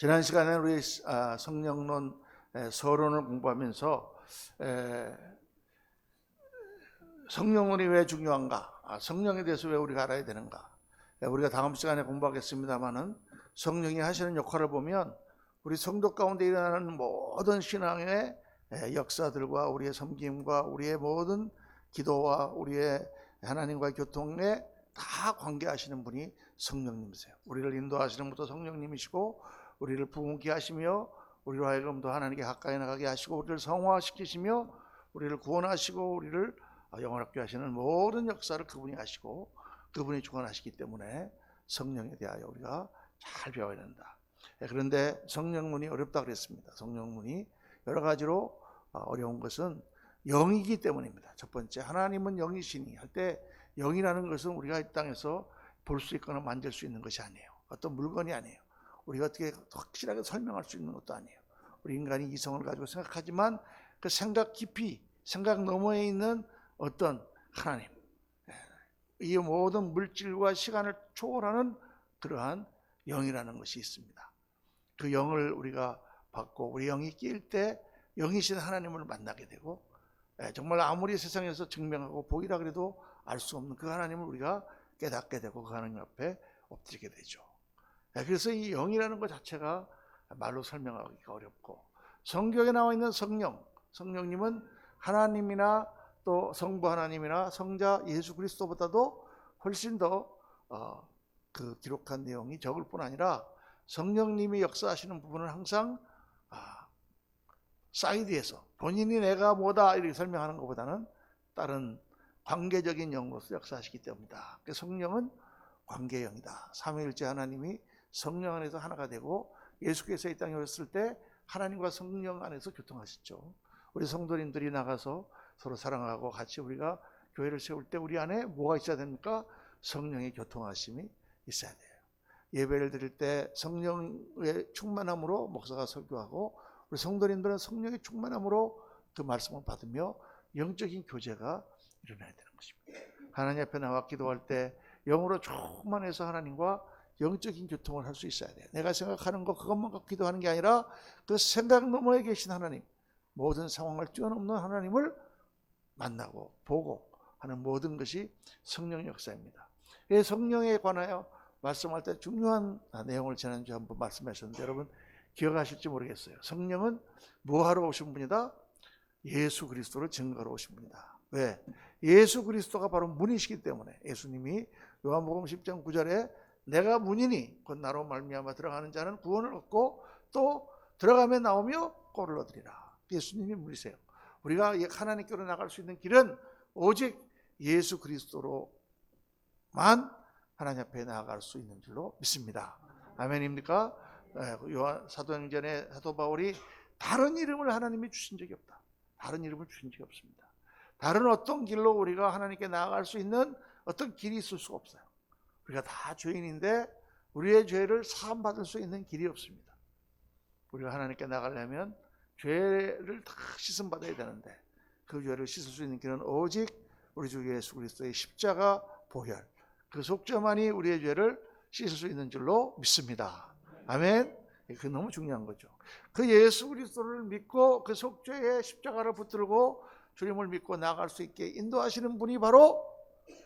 지난 시간에 우리 성령론 서론을 공부하면서 성령론이 왜 중요한가, 성령에 대해서 왜 우리가 알아야 되는가, 우리가 다음 시간에 공부하겠습니다마는 성령이 하시는 역할을 보면 우리 성도 가운데 일어나는 모든 신앙의 역사들과 우리의 섬김과 우리의 모든 기도와 우리의 하나님과의 교통에 다 관계하시는 분이 성령님이세요. 우리를 인도하시는 분도 성령님이시고, 우리를 부흥케 하시며 우리로 하여금 더 하나님께 가까이 나가게 하시고, 우리를 성화시키시며 우리를 구원하시고 우리를 영원하게 하시는 모든 역사를 그분이 하시고 그분이 주관하시기 때문에 성령에 대하여 우리가 잘 배워야 된다. 그런데 성령문이 어렵다 그랬습니다. 성령문이 여러 가지로 어려운 것은 영이기 때문입니다. 첫 번째, 하나님은 영이시니 할 때 영이라는 것은 우리가 이 땅에서 볼 수 있거나 만질 수 있는 것이 아니에요. 어떤 물건이 아니에요. 우리가 어떻게 확실하게 설명할 수 있는 것도 아니에요. 우리 인간이 이성을 가지고 생각하지만 그 생각 깊이, 생각 너머에 있는 어떤 하나님, 이 모든 물질과 시간을 초월하는 그러한 영이라는 것이 있습니다. 그 영을 우리가 받고 우리 영이 끼일 때 영이신 하나님을 만나게 되고, 정말 아무리 세상에서 증명하고 보이라 그래도 알 수 없는 그 하나님을 우리가 깨닫게 되고 그 하나님 앞에 엎드리게 되죠. 그래서 이 영이라는 것 자체가 말로 설명하기가 어렵고, 성경에 나와 있는 성령님은 하나님이나 또 성부 하나님이나 성자 예수 그리스도보다도 훨씬 더 그 기록한 내용이 적을 뿐 아니라 성령님이 역사하시는 부분은 항상 사이드에서 본인이 내가 뭐다 이렇게 설명하는 것보다는 다른 관계적인 영으로서 역사하시기 때문이다. 성령은 관계영이다. 삼위일체 하나님이 성령 안에서 하나가 되고 예수께서 이 땅에 오셨을 때 하나님과 성령 안에서 교통하셨죠. 우리 성도님들이 나가서 서로 사랑하고 같이 우리가 교회를 세울 때 우리 안에 뭐가 있어야 됩니까? 성령의 교통하심이 있어야 돼요. 예배를 드릴 때 성령의 충만함으로 목사가 설교하고, 우리 성도님들은 성령의 충만함으로 그 말씀을 받으며 영적인 교제가 일어나야 되는 것입니다. 하나님 앞에 나와 기도할 때 영으로 충만해서 하나님과 영적인 교통을 할 수 있어야 돼요. 내가 생각하는 것 그것만 갖고 기도하는 게 아니라 그 생각 너머에 계신 하나님, 모든 상황을 뛰어넘는 하나님을 만나고 보고 하는 모든 것이 성령의 역사입니다. 성령에 관하여 말씀할 때 중요한 내용을 지난주에 한번 말씀하셨는데 여러분 기억하실지 모르겠어요. 성령은 뭐하러 오신 분이다? 예수 그리스도를 증거하러 오신 분이다. 왜? 예수 그리스도가 바로 문이시기 때문에. 예수님이 요한복음 10장 9절에 내가 문이니 곧 나로 말미암아 들어가는 자는 구원을 얻고 또 들어가며 나오며 꼴을 얻으리라. 예수님이 문이세요. 우리가 하나님께로 나갈 수 있는 길은 오직 예수 그리스도로만 하나님 앞에 나아갈 수 있는 줄로 믿습니다. 아멘입니까? 사도행전에 사도 바울이 다른 이름을 하나님이 주신 적이 없다. 다른 이름을 주신 적이 없습니다. 다른 어떤 길로 우리가 하나님께 나아갈 수 있는 어떤 길이 있을 수가 없어요. 우리가 다 죄인인데 우리의 죄를 사함받을 수 있는 길이 없습니다. 우리가 하나님께 나가려면 죄를 다 씻음받아야 되는데 그 죄를 씻을 수 있는 길은 오직 우리 주 예수 그리스도의 십자가 보혈, 그 속죄만이 우리의 죄를 씻을 수 있는 줄로 믿습니다. 아멘. 그게 너무 중요한 거죠. 그 예수 그리스도를 믿고 그 속죄의 십자가를 붙들고 주님을 믿고 나아갈 수 있게 인도하시는 분이 바로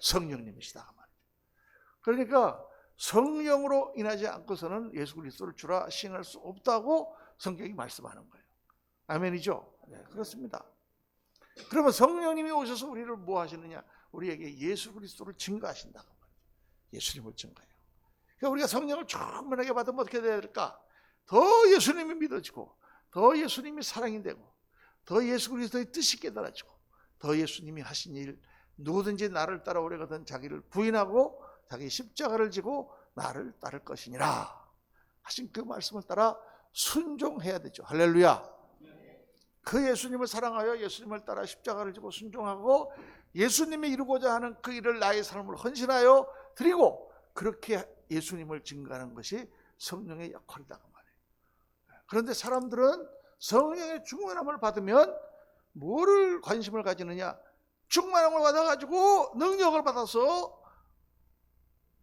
성령님이시다. 그러니까 성령으로 인하지 않고서는 예수 그리스도를 주라 시인할 수 없다고 성경이 말씀하는 거예요. 아멘이죠? 네, 그렇습니다. 그러면 성령님이 오셔서 우리를 뭐 하시느냐? 우리에게 예수 그리스도를 증거하신다고 말이죠. 예수님을 증거해요. 그러니까 우리가 성령을 충만하게 받으면 어떻게 돼야 될까? 더 예수님이 믿어지고, 더 예수님이 사랑이 되고, 더 예수 그리스도의 뜻이 깨달아지고, 더 예수님이 하신 일, 누구든지 나를 따라오려거든 자기를 부인하고 자기 십자가를 지고 나를 따를 것이니라 하신 그 말씀을 따라 순종해야 되죠. 할렐루야. 그 예수님을 사랑하여 예수님을 따라 십자가를 지고 순종하고 예수님이 이루고자 하는 그 일을 나의 삶을 헌신하여 드리고, 그렇게 예수님을 증거하는 것이 성령의 역할이다 그 말이에요. 그런데 사람들은 성령의 충만함을 받으면 뭐를 관심을 가지느냐? 충만함을 받아가지고 능력을 받아서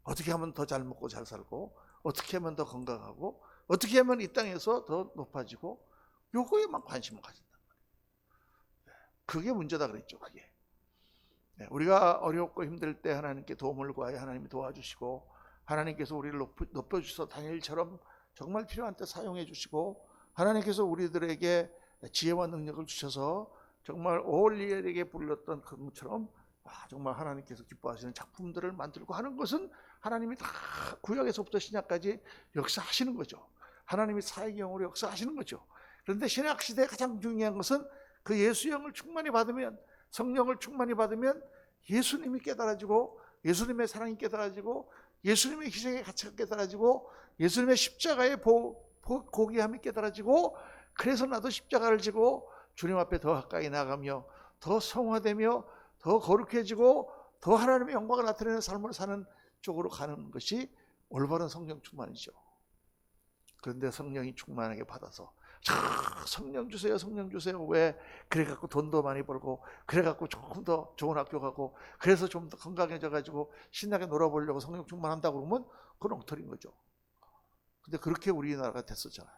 어떻게 하면 더 잘 먹고 잘 살고, 어떻게 하면 더 건강하고, 어떻게 하면 이 땅에서 더 높아지고 요거에만 관심을 가진단 말이에요. 그게 문제다 그랬죠. 그게. 우리가 어렵고 힘들 때 하나님께 도움을 구하여 하나님이 도와주시고 하나님께서 우리를 높여주셔서 다니엘처럼 정말 필요한 때 사용해 주시고 하나님께서 우리들에게 지혜와 능력을 주셔서 정말 오홀리엘에게 불렀던 그것처럼 정말 하나님께서 기뻐하시는 작품들을 만들고 하는 것은 하나님이 다 구약에서부터 신약까지 역사하시는 거죠. 하나님이 사역의 영으로 역사하시는 거죠. 그런데 신약시대에 가장 중요한 것은 그 예수의 영을 충만히 받으면, 성령을 충만히 받으면 예수님이 깨달아지고 예수님의 사랑이 깨달아지고 예수님의 희생의 가치가 깨달아지고 예수님의 십자가의 고귀함이 깨달아지고 그래서 나도 십자가를 지고 주님 앞에 더 가까이 나가며 더 성화되며 더 거룩해지고 더 하나님의 영광을 나타내는 삶을 사는 쪽으로 가는 것이 올바른 성령 충만이죠. 그런데 성령이 충만하게 받아서 성령 주세요, 성령 주세요. 왜? 그래 갖고 돈도 많이 벌고 그래 갖고 조금 더 좋은 학교 가고 그래서 좀 더 건강해져 가지고 신나게 놀아보려고 성령 충만한다고 그러면 그건 엉터리인 거죠. 근데 그렇게 우리나라가 됐었잖아요.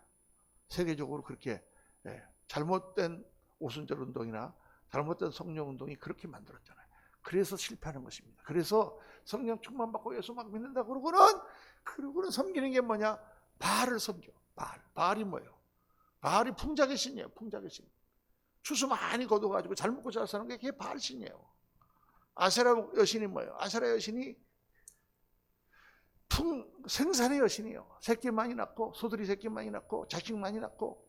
세계적으로 그렇게 잘못된 오순절 운동이나 잘못된 성령 운동이 그렇게 만들었잖아요. 그래서 실패하는 것입니다. 그래서 성령 충만 받고 예수 막 믿는다 그러고는 섬기는 게 뭐냐? 바알을 섬겨. 바알이 뭐예요? 바알이 풍작의 신이에요. 풍작의 신. 추수 많이 거둬가지고 잘 먹고 잘 사는 게 그게 바알 신이에요. 아세라 여신이 뭐예요? 아세라 여신이 생산의 여신이에요. 새끼 많이 낳고 소들이 새끼 많이 낳고 자식 많이 낳고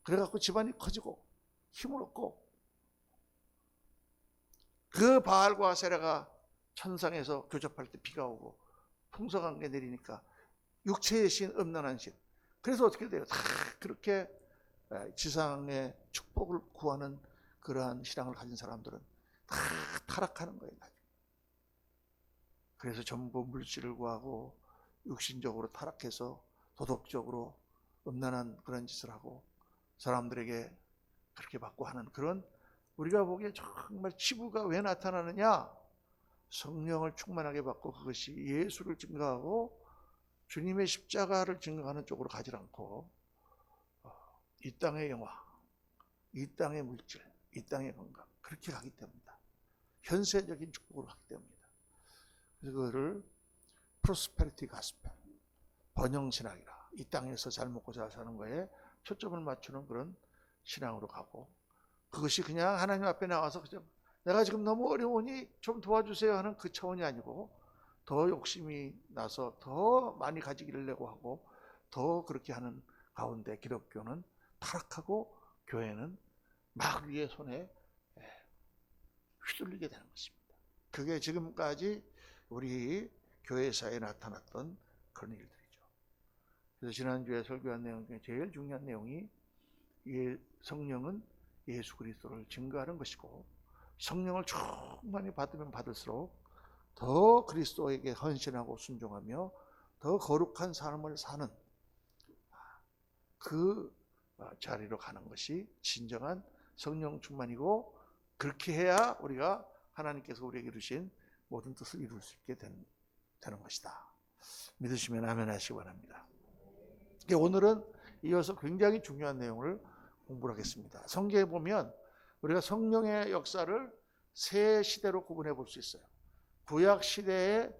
그래갖고 집안이 커지고 힘을 얻고 그 바알과 아세라가 천상에서 교접할 때 비가 오고 풍성한 게 내리니까 육체의 신, 음란한 신. 그래서 어떻게 돼요? 다 그렇게 지상의 축복을 구하는 그러한 신앙을 가진 사람들은 다 타락하는 거예요. 그래서 전부 물질을 구하고 육신적으로 타락해서 도덕적으로 음란한 그런 짓을 하고 사람들에게 그렇게 받고 하는 그런, 우리가 보기에 정말 치부가 왜 나타나느냐? 성령을 충만하게 받고 그것이 예수를 증거하고 주님의 십자가를 증거하는 쪽으로 가지 않고 이 땅의 영화, 이 땅의 물질, 이 땅의 건강 그렇게 가기 때문이다. 현세적인 축복으로 가기 때문이다. 그래서 그거를 프로스페리티 가스펠, 번영신앙이라, 이 땅에서 잘 먹고 잘 사는 거에 초점을 맞추는 그런 신앙으로 가고, 그것이 그냥 하나님 앞에 나와서 그냥 내가 지금 너무 어려우니 좀 도와주세요 하는 그 차원이 아니고 더 욕심이 나서 더 많이 가지기를 내고 하고 더 그렇게 하는 가운데 기독교는 타락하고 교회는 마귀의 손에 휘둘리게 되는 것입니다. 그게 지금까지 우리 교회사에 나타났던 그런 일들이죠. 그래서 지난주에 설교한 내용 중에 제일 중요한 내용이 성령은 예수 그리스도를 증거하는 것이고 성령을 충만히 받으면 받을수록 더 그리스도에게 헌신하고 순종하며 더 거룩한 삶을 사는 그 자리로 가는 것이 진정한 성령 충만이고, 그렇게 해야 우리가 하나님께서 우리에게 주신 모든 뜻을 이룰 수 있게 되는 것이다. 믿으시면 아멘 하시기 바랍니다. 오늘은 이어서 굉장히 중요한 내용을 공부를 하겠습니다. 성경에 보면 우리가 성령의 역사를 세 시대로 구분해 볼 수 있어요. 구약 시대에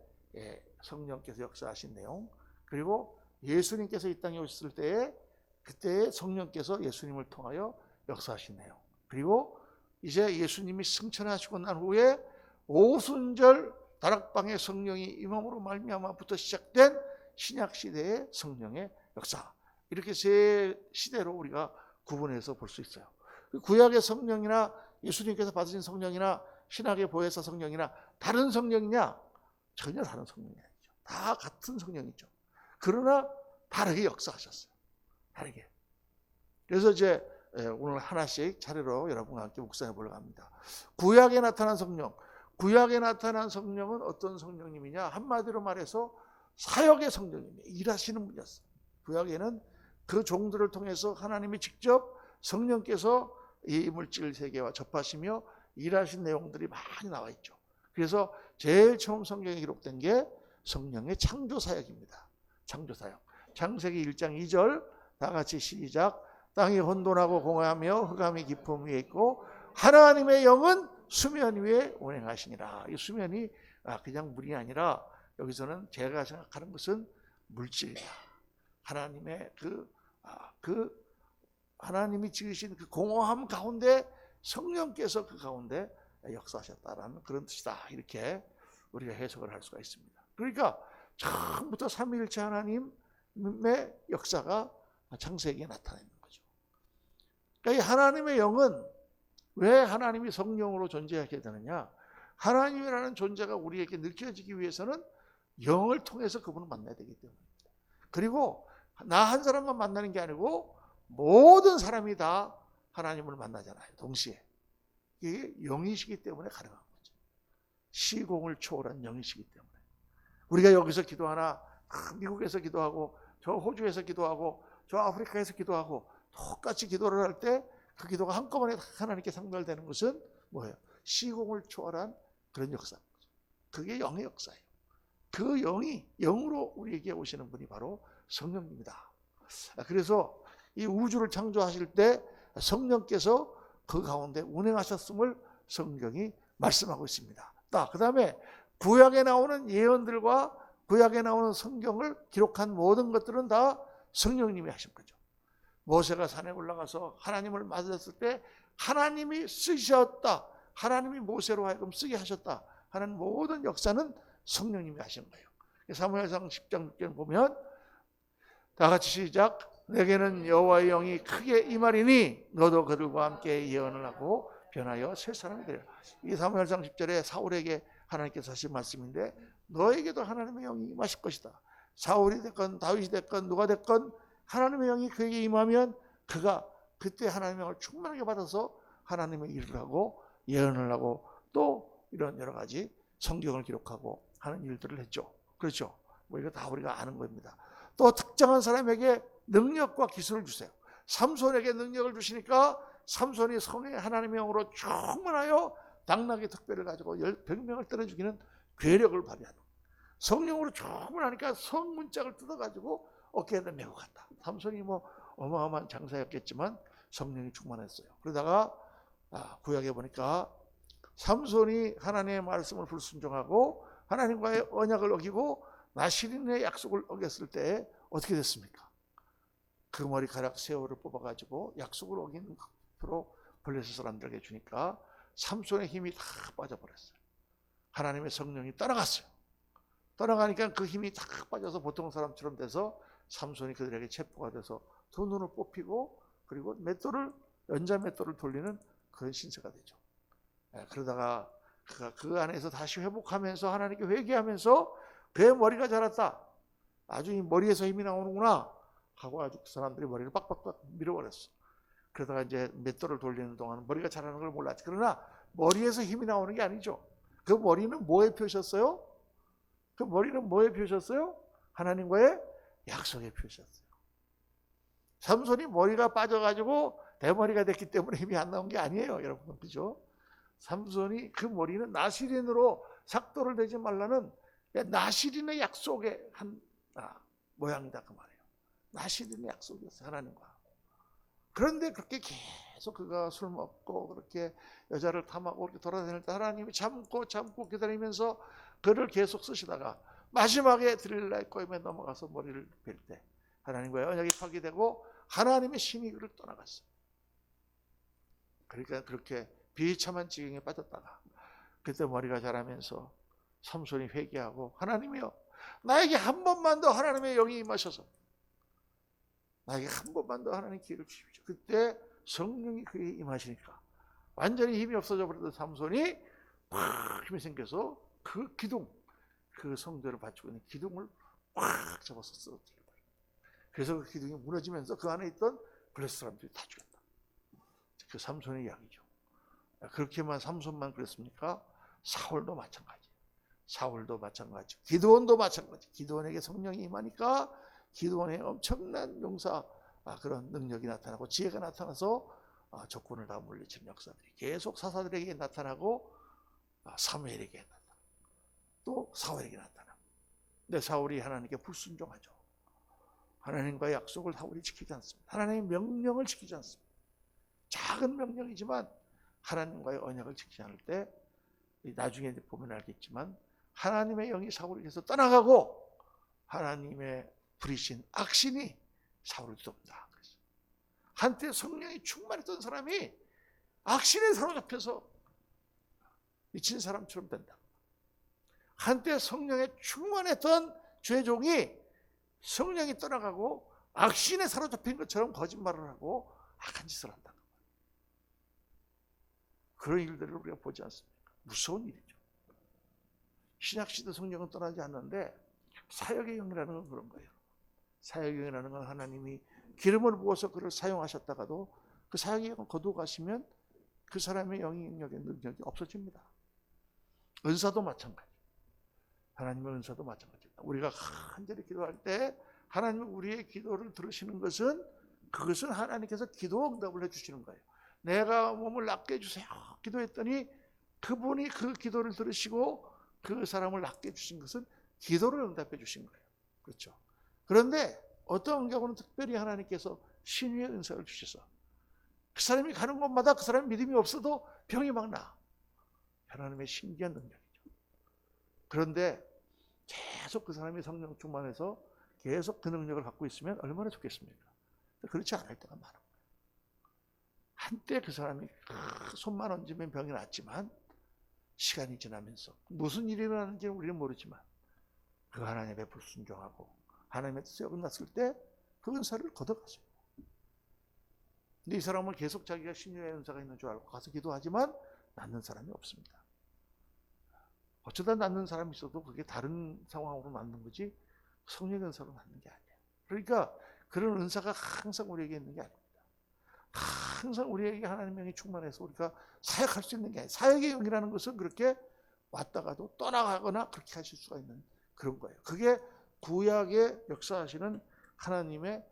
성령께서 역사하신 내용, 그리고 예수님께서 이 땅에 오셨을 때에 그때의 성령께서 예수님을 통하여 역사하신 내용, 그리고 이제 예수님이 승천하시고 난 후에 오순절 다락방의 성령이 임함으로 말미암아부터 시작된 신약 시대의 성령의 역사, 이렇게 세 시대로 우리가 구분해서 볼 수 있어요. 구약의 성령이나 예수님께서 받으신 성령이나 신약의 보혜사 성령이나 다른 성령이냐? 전혀 다른 성령이 아니죠. 다 같은 성령이죠. 그러나 다르게 역사하셨어요. 다르게. 그래서 이제 오늘 하나씩 차례로 여러분과 함께 묵상해 보려고 합니다. 구약에 나타난 성령. 구약에 나타난 성령은 어떤 성령님이냐? 한마디로 말해서 사역의 성령님이에요. 일하시는 분이었어요. 구약에는 그 종들을 통해서 하나님이 직접 성령께서 이 물질 세계와 접하시며 일하신 내용들이 많이 나와 있죠. 그래서 제일 처음 성경에 기록된 게 성령의 창조 사역입니다. 창조 사역. 창세기 1장 2절 다 같이 시작. 땅이 혼돈하고 공허하며 흑암이 깊음 위에 있고 하나님의 영은 수면 위에 운행하시니라. 이 수면이 그냥 물이 아니라 여기서는 제가 생각하는 것은 물질이다. 하나님의 하나님이 지으신 그 공허함 가운데 성령께서 그 가운데 역사하셨다라는 그런 뜻이다. 이렇게 우리가 해석을 할 수가 있습니다. 그러니까 처음부터 삼위일체 하나님의 역사가 창세기에 나타나 있는 거죠. 그러니까 이 하나님의 영은 왜 하나님이 성령으로 존재하게 되느냐? 하나님이라는 존재가 우리에게 느껴지기 위해서는 영을 통해서 그분을 만나야 되기 때문입니다. 그리고 나 한 사람만 만나는 게 아니고 모든 사람이 다 하나님을 만나잖아요. 동시에. 이게 영이시기 때문에 가능한 거죠. 시공을 초월한 영이시기 때문에. 우리가 여기서 기도하나 미국에서 기도하고 저 호주에서 기도하고 저 아프리카에서 기도하고 똑같이 기도를 할 때 그 기도가 한꺼번에 하나님께 상달되는 것은 뭐예요? 시공을 초월한 그런 역사인 거죠. 그게 영의 역사예요. 그 영이 영으로 우리에게 오시는 분이 바로 성령입니다. 그래서 이 우주를 창조하실 때 성령께서 그 가운데 운행하셨음을 성경이 말씀하고 있습니다. 그 다음에 구약에 나오는 예언들과 구약에 나오는 성경을 기록한 모든 것들은 다 성령님이 하신 거죠. 모세가 산에 올라가서 하나님을 맞았을 때 하나님이 쓰셨다. 하나님이 모세로 하여금 쓰게 하셨다 하는 모든 역사는 성령님이 하신 거예요. 사무엘상 10장 6절 보면 다 같이 시작. 내게는 여호와의 영이 크게 임하리니 너도 그들과 함께 예언을 하고 변하여 새 사람이 되리라. 이 사무엘상 10절에 사울에게 하나님께서 하신 말씀인데 너에게도 하나님의 영이 임하실 것이다. 사울이 됐건 다윗이 됐건 누가 됐건 하나님의 영이 그에게 임하면 그가 그때 하나님의 영을 충만하게 받아서 하나님의 일을 하고 예언을 하고 또 이런 여러 가지 성경을 기록하고 하는 일들을 했죠. 그렇죠. 뭐 이거 다 우리가 아는 겁니다. 또 특정한 사람에게 능력과 기술을 주세요. 삼손에게 능력을 주시니까 삼손이 성의 하나님의 영으로 충만하여 당나귀 특별을 가지고 100명을 때려 죽이는 괴력을 발휘하는. 성령으로 충만하니까 성문짝을 뜯어가지고 어깨에다 메고 갔다. 삼손이 뭐 어마어마한 장사였겠지만 성령이 충만했어요. 그러다가 구약에 보니까 삼손이 하나님의 말씀을 불순종하고 하나님과의 언약을 어기고 나시린의 약속을 어겼을 때 어떻게 됐습니까? 그 머리카락 세월을 뽑아가지고 약속을 어긴 앞으로 블레셋 사람들에게 주니까 삼손의 힘이 다 빠져버렸어요. 하나님의 성령이 떠나갔어요. 떠나가니까 그 힘이 다 빠져서 보통 사람처럼 돼서 삼손이 그들에게 체포가 돼서 두 눈을 뽑히고 그리고 연자 맷돌을 돌리는 그런 신세가 되죠. 그러다가 그가 그 안에서 다시 회복하면서 하나님께 회개하면서 그의 머리가 자랐다. 아주 이 머리에서 힘이 나오는구나 하고 아주 그 사람들이 머리를 빡빡빡 밀어버렸어. 그러다가 이제 맷돌을 돌리는 동안 머리가 자라는 걸 몰랐지. 그러나 머리에서 힘이 나오는 게 아니죠. 그 머리는 뭐에 표셨어요? 그 머리는 뭐에 표셨어요? 하나님과의 약속에 표셨어요. 삼손이 머리가 빠져가지고 대머리가 됐기 때문에 힘이 안 나온 게 아니에요, 여러분. 그죠? 삼손이 그 머리는 나시린으로 삭도를 내지 말라는 나시린의 약속의 한 모양이다 그 말이에요. 나시린의 약속이었어요, 하나님과. 그런데 그렇게 계속 그가 술 먹고 그렇게 여자를 탐하고 이렇게 돌아다닐 때 하나님이 참고 기다리면서 그를 계속 쓰시다가 마지막에 드릴라의 꼬임에 넘어가서 머리를 벨 때 하나님과의 언약이 파괴되고 하나님의 신이 그를 떠나갔어요. 그러니까 그렇게 비참한 지경에 빠졌다가 그때 머리가 자라면서 삼손이 회개하고 하나님이여 나에게 한 번만 더 하나님의 영이 임하셔서 나에게 한 번만 더 하나님 기회를 주십시오. 그때 성령이 그에게 임하시니까 완전히 힘이 없어져 버렸던 삼손이 팍 힘이 생겨서 그 기둥, 그 성전을 받치고 있는 기둥을 꽉 잡아서 쓰러뜨려요. 그래서 그 기둥이 무너지면서 그 안에 있던 블레셋 사람들이 다 죽였다. 그 삼손의 이야기죠. 그렇게만 삼손만 그랬습니까? 사울도 마찬가지. 기드온도 마찬가지. 기드온에게 성령이 임하니까 기드온의 엄청난 용사 그런 능력이 나타나고 지혜가 나타나서 적군을 다 물리치는 역사들이 계속 사사들에게 나타나고 사무엘에게 나타나고 또 사울에게 나타나고. 근데 사울이 하나님께 불순종하죠. 하나님과의 약속을 사울이 지키지 않습니다. 하나님의 명령을 지키지 않습니다. 작은 명령이지만 하나님과의 언약을 지키지 않을 때 나중에 보면 알겠지만 하나님의 영이 사울에게서 떠나가고 하나님의 불의신 악신이 사울을 돕니다. 한때 성령이 충만했던 사람이 악신에 사로잡혀서 미친 사람처럼 된다. 한때 성령에 충만했던 죄종이 성령이 떠나가고 악신에 사로잡힌 것처럼 거짓말을 하고 악한 짓을 한다. 그런 일들을 우리가 보지 않습니까? 무서운 일이죠. 신약시대 성령은 떠나지 않는데 사역의 영이라는 건 그런 거예요. 사역의 영이라는 건 하나님이 기름을 부어서 그를 사용하셨다가도 그 사역의 영을 거두어 가시면 그 사람의 영향력의 능력이 없어집니다. 은사도 마찬가지. 하나님의 은사도 마찬가지입니다. 우리가 간절히 기도할 때 하나님이 우리의 기도를 들으시는 것은 그것은 하나님께서 기도 응답을 해주시는 거예요. 내가 몸을 낫게 해주세요 기도했더니 그분이 그 기도를 들으시고 그 사람을 낫게 해주신 것은 기도를 응답해 주신 거예요. 그렇죠. 그런데 어떤 경우는 특별히 하나님께서 신유의 은사를 주셔서 그 사람이 가는 곳마다 그 사람이 믿음이 없어도 병이 막 나. 하나님의 신기한 능력이죠. 그런데 계속 그 사람이 성령 충만해서 계속 그 능력을 갖고 있으면 얼마나 좋겠습니까? 그렇지 않을 때가 많은 거예요. 한때 그 사람이 손만 얹으면 병이 낫지만 시간이 지나면서 무슨 일이 일어나는지는 우리는 모르지만 그 하나님의 베풀 순종하고 하나님의 뜻이 어긋났을 때 그 은사를 걷어가세요. 근데 이 사람은 계속 자기가 신유의 은사가 있는 줄 알고 가서 기도하지만 낫는 사람이 없습니다. 어쩌다 낫는 사람이 있어도 그게 다른 상황으로 낫는 거지 성령의 은사로 낫는 게 아니에요. 그러니까 그런 은사가 항상 우리에게 있는 게 아닙니다. 항상 우리에게 하나님의 영이 충만해서 우리가 사역할 수 있는 게 아니에요. 사역의 영이라는 것은 그렇게 왔다가도 떠나가거나 그렇게 하실 수가 있는 그런 거예요. 그게 구약의 역사하시는 하나님의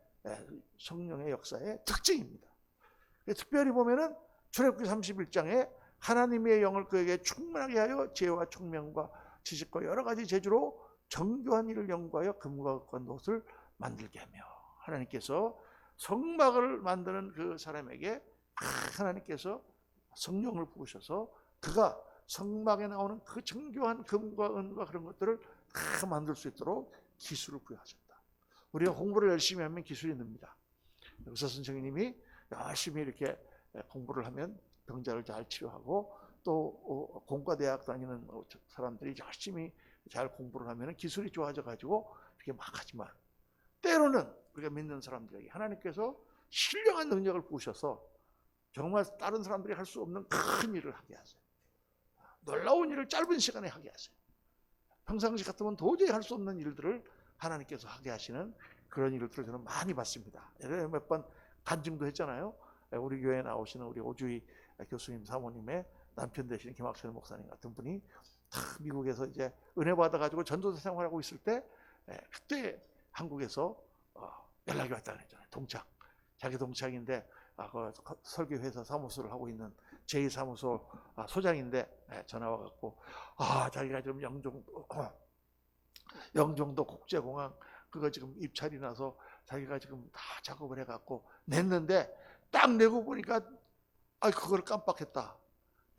성령의 역사의 특징입니다. 특별히 보면은 출애굽기 31장에 하나님의 영을 그에게 충만하게 하여 지혜와 총명과 지식과 여러 가지 재주로 정교한 일을 연구하여 금과 흑과 놋을 만들게 하며 하나님께서 성막을 만드는 그 사람에게 하나님께서 성령을 부으셔서 그가 성막에 나오는 그 정교한 금과 은과 그런 것들을 다 만들 수 있도록 기술을 부여하셨다. 우리가 공부를 열심히 하면 기술이 늡니다. 의사 선생님이 열심히 이렇게 공부를 하면 병자를 잘 치료하고 또 공과대학 다니는 사람들이 열심히 잘 공부를 하면 기술이 좋아져 가지고 이렇게 막 하지만 때로는 우리가 믿는 사람들에게 하나님께서 신령한 능력을 부으셔서 정말 다른 사람들이 할 수 없는 큰 일을 하게 하세요. 놀라운 일을 짧은 시간에 하게 하세요. 평상시 같으면 도저히 할 수 없는 일들을 하나님께서 하게 하시는 그런 일들을 저는 많이 봤습니다. 예전에 몇 번 간증도 했잖아요. 우리 교회에 나오시는 우리 오주희 교수님 사모님의 남편 되시는 김학철 목사님 같은 분이 미국에서 이제 은혜 받아가지고 전도사 생활하고 있을 때 그때 한국에서 연락이 왔다 그랬잖아요. 동창, 자기 동창인데 그 설교회사 사무소를 하고 있는 제2사무소 소장인데 전화 와갖고 자기가 지금 영종도 국제공항 그거 지금 입찰이 나서 자기가 지금 다 작업을 해갖고 냈는데 딱 내고 보니까 그걸 깜빡했다.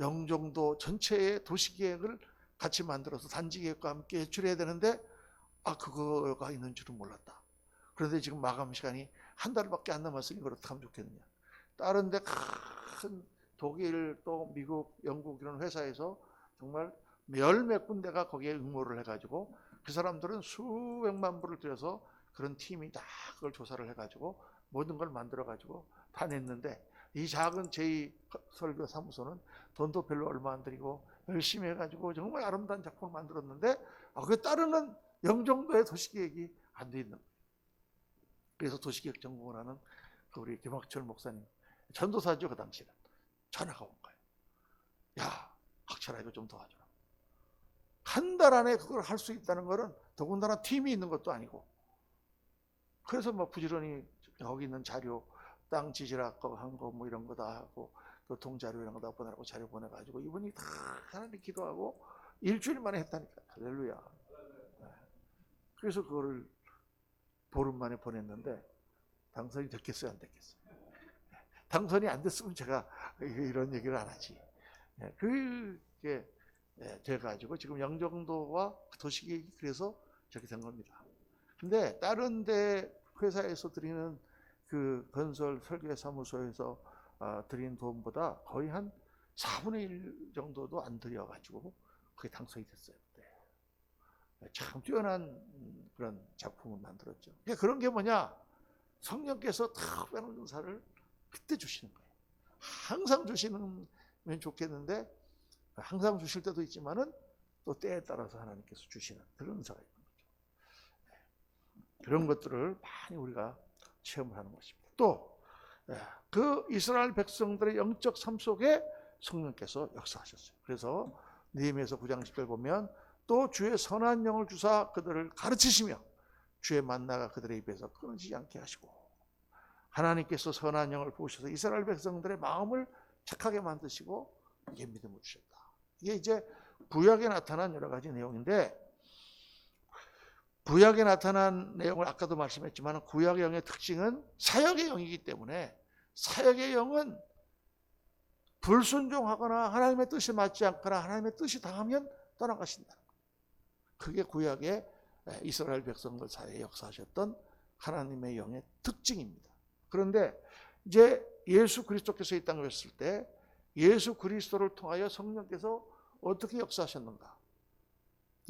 영종도 전체의 도시계획을 같이 만들어서 단지계획과 함께 제출해야 되는데 그거가 있는 줄은 몰랐다. 그런데 지금 마감 시간이 한 달밖에 안 남았으니 그걸 어떻게 하면 좋겠느냐. 다른 데 큰 독일 또 미국 영국 이런 회사에서 정말 열몇 군데가 거기에 응모를 해가지고 그 사람들은 수백만 불을 들여서 그런 팀이 다 그걸 조사를 해가지고 모든 걸 만들어가지고 다 냈는데 이 작은 제2설교 사무소는 돈도 별로 얼마 안 들이고 열심히 해가지고 정말 아름다운 작품을 만들었는데 그 따르는 영종도의 도시계획이 안 돼 있는 거예요. 그래서 도시계획 전공을 하는 우리 김학철 목사님 전도사죠. 그 당시에는 전화가 온 거예요. 야, 학철아 이거 좀 도와줘라. 한 달 안에 그걸 할 수 있다는 거는 더군다나 팀이 있는 것도 아니고 그래서 부지런히 거기 있는 자료 땅 지질학 한 거 이런 거 다 하고 교통자료 이런 거 다 보내라고 자료 보내가지고 이분이 다 하나님 기도하고 일주일 만에 했다니까. 할렐루야. 그래서 그거를 보름 만에 보냈는데 당선이 됐겠어요, 안 됐겠어요? 당선이 안 됐으면 제가 이런 얘기를 안 하지. 그게 돼가지고 지금 영종도와 도시계획이 그래서 저렇게 된 겁니다. 근데 다른 데 회사에서 드리는 그 건설 설계 사무소에서 드린 돈보다 거의 한 4분의 1 정도도 안 들여가지고 그게 당선이 됐어요. 참 뛰어난 그런 작품을 만들었죠. 그런 게 뭐냐? 성령께서 특별한 은사를 그때 주시는 거예요. 항상 주시면 좋겠는데 항상 주실 때도 있지만은 또 때에 따라서 하나님께서 주시는 그런 은사가 있는 거죠. 그런 것들을 많이 우리가 체험을 하는 것입니다. 또 그 이스라엘 백성들의 영적 삶 속에 성령께서 역사하셨어요. 그래서 느헤미야서 9장 10절 보면 또 주의 선한 영을 주사 그들을 가르치시며 주의 만나가 그들의 입에서 끊어지지 않게 하시고, 하나님께서 선한 영을 부으셔서 이스라엘 백성들의 마음을 착하게 만드시고 이게 믿음을 주셨다. 이게 이제 구약에 나타난 여러 가지 내용인데, 구약에 나타난 내용을 아까도 말씀했지만 구약의 영의 특징은 사역의 영이기 때문에 사역의 영은 불순종하거나 하나님의 뜻이 맞지 않거나 하나님의 뜻이 당하면 떠나가신다. 그게 구약의 이스라엘 백성들 사이에 역사하셨던 하나님의 영의 특징입니다. 그런데 이제 예수 그리스도께서 이 땅에 오셨을 때 예수 그리스도를 통하여 성령께서 어떻게 역사하셨는가?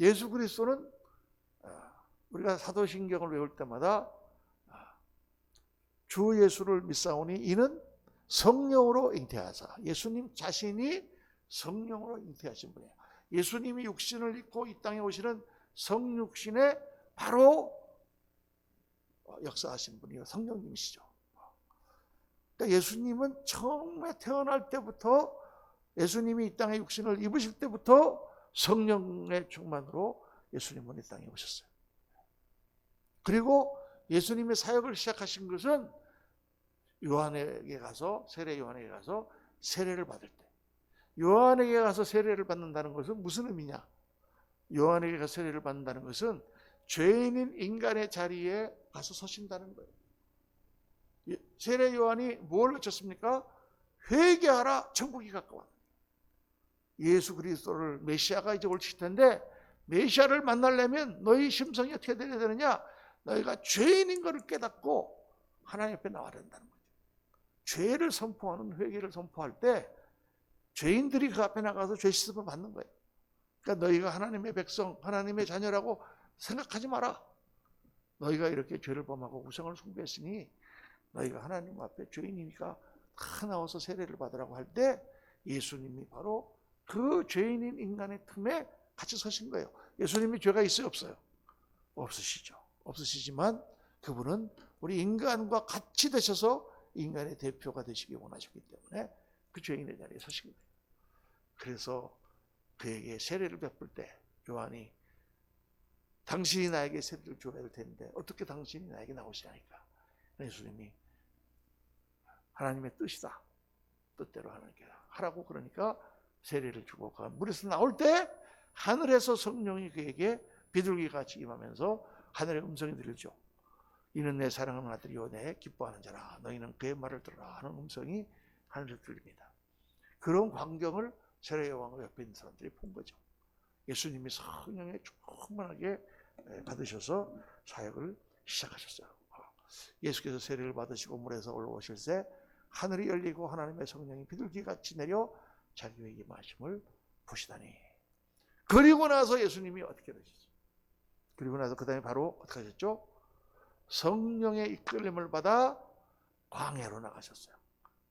예수 그리스도는 우리가 사도신경을 외울 때마다 주 예수를 믿사오니 이는 성령으로 잉태하사, 예수님 자신이 성령으로 잉태하신 분이에요. 예수님이 육신을 입고 이 땅에 오시는 성육신에 바로 역사하신 분이 성령님이시죠. 그러니까 예수님은 처음에 태어날 때부터, 예수님이 이 땅에 육신을 입으실 때부터 성령의 충만으로 예수님은 이 땅에 오셨어요. 그리고 예수님의 사역을 시작하신 것은 요한에게 가서, 세례 요한에게 가서 세례를 받을 때, 요한에게 가서 세례를 받는다는 것은 무슨 의미냐? 요한에게 가서 세례를 받는다는 것은 죄인인 인간의 자리에 가서 서신다는 거예요. 세례 요한이 뭘 외쳤습니까? 회개하라, 천국이 가까워. 예수 그리스도를, 메시아가 이제 올 텐데 메시아를 만나려면 너희 심성이 어떻게 되어야 되느냐? 너희가 죄인인 것을 깨닫고 하나님 앞에 나와야 된다는 거죠. 죄를 선포하는, 회개를 선포할 때 죄인들이 그 앞에 나가서 죄 씻음을 받는 거예요. 그러니까 너희가 하나님의 백성, 하나님의 자녀라고 생각하지 마라. 너희가 이렇게 죄를 범하고 우상을 숭배했으니 너희가 하나님 앞에 죄인이니까 다 나와서 세례를 받으라고 할 때 예수님이 바로 그 죄인인 인간의 틈에 같이 서신 거예요. 예수님이 죄가 있어요, 없어요? 없으시죠. 없으시지만 그분은 우리 인간과 같이 되셔서 인간의 대표가 되시기 원하셨기 때문에 그 죄인의 자리에 서신 거예요. 그래서 그에게 세례를 베풀 때 요한이 당신이 나에게 세례를 줘야 될 텐데 어떻게 당신이 나에게 나오시냐니까. 예수님이 하나님의 뜻이다. 뜻대로 하나님께 하라고 그러니까 세례를 주고 그 물에서 나올 때 하늘에서 성령이 그에게 비둘기같이 임하면서 하늘의 음성이 들리죠. 이는 내 사랑하는 아들이요 내 기뻐하는 자라. 너희는 그의 말을 들으라 하는 음성이 하늘에서 들립니다. 그런 광경을 세례 요한과 옆에 있는 사람들이 본 거죠. 예수님이 성령에 충만하게 받으셔서 사역을 시작하셨어요. 예수께서 세례를 받으시고 물에서 올라오실 때 하늘이 열리고 하나님의 성령이 비둘기같이 내려 자기에게 마심을 보시다니. 그리고 나서 예수님이 어떻게 되셨죠? 그리고 나서 그 다음에 바로 어떻게 하셨죠? 성령의 이끌림을 받아 광야로 나가셨어요.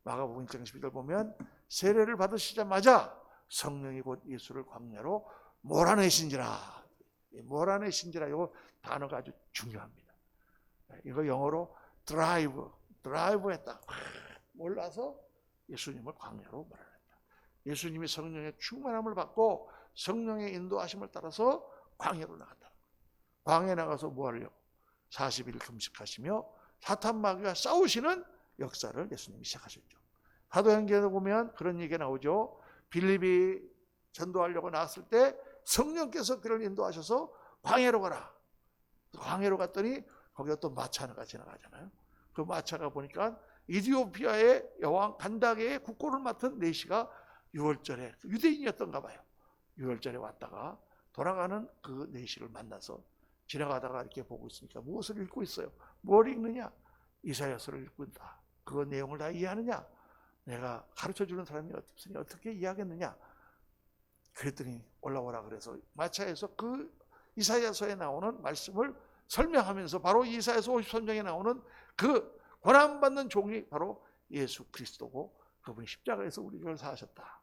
마가복음 1장 12절 보면 세례를 받으시자마자 성령이 곧 예수를 광야로 몰아내신지라. 몰아내신지라, 이 단어가 아주 중요합니다. 이거 영어로 드라이브 했다. 몰라서 예수님을 광야로 몰아냈다. 예수님이 성령의 충만함을 받고 성령의 인도하심을 따라서 광야로 나갔다. 광야에 나가서 뭐 하려고? 40일 금식하시며 사탄 마귀와 싸우시는 역사를 예수님이 시작하셨죠. 사도행전에 보면 그런 얘기가 나오죠. 빌립이 전도하려고 나왔을 때 성령께서 그를 인도하셔서 광야로 가라. 광야로 갔더니 거기가 또 마차 하나가 지나가잖아요. 그 마차가 보니까 이디오피아의 여왕 간다게의 국고를 맡은 내시가 6월절에 유대인이었던가 봐요. 6월절에 왔다가 돌아가는 그 내시를 만나서 지나가다가 이렇게 보고 있으니까 무엇을 읽고 있어요? 뭘 읽느냐? 이사야서를 읽고 있다. 그 내용을 다 이해하느냐? 내가 가르쳐주는 사람이 없으니 어떻게 이해하겠느냐? 그랬더니 올라오라 그래서 마차에서 그 이사야서에 나오는 말씀을 설명하면서 바로 이사야서 53장에 나오는 그 고난받는 종이 바로 예수 그리스도고 그분이 십자가에서 우리를 사하셨다.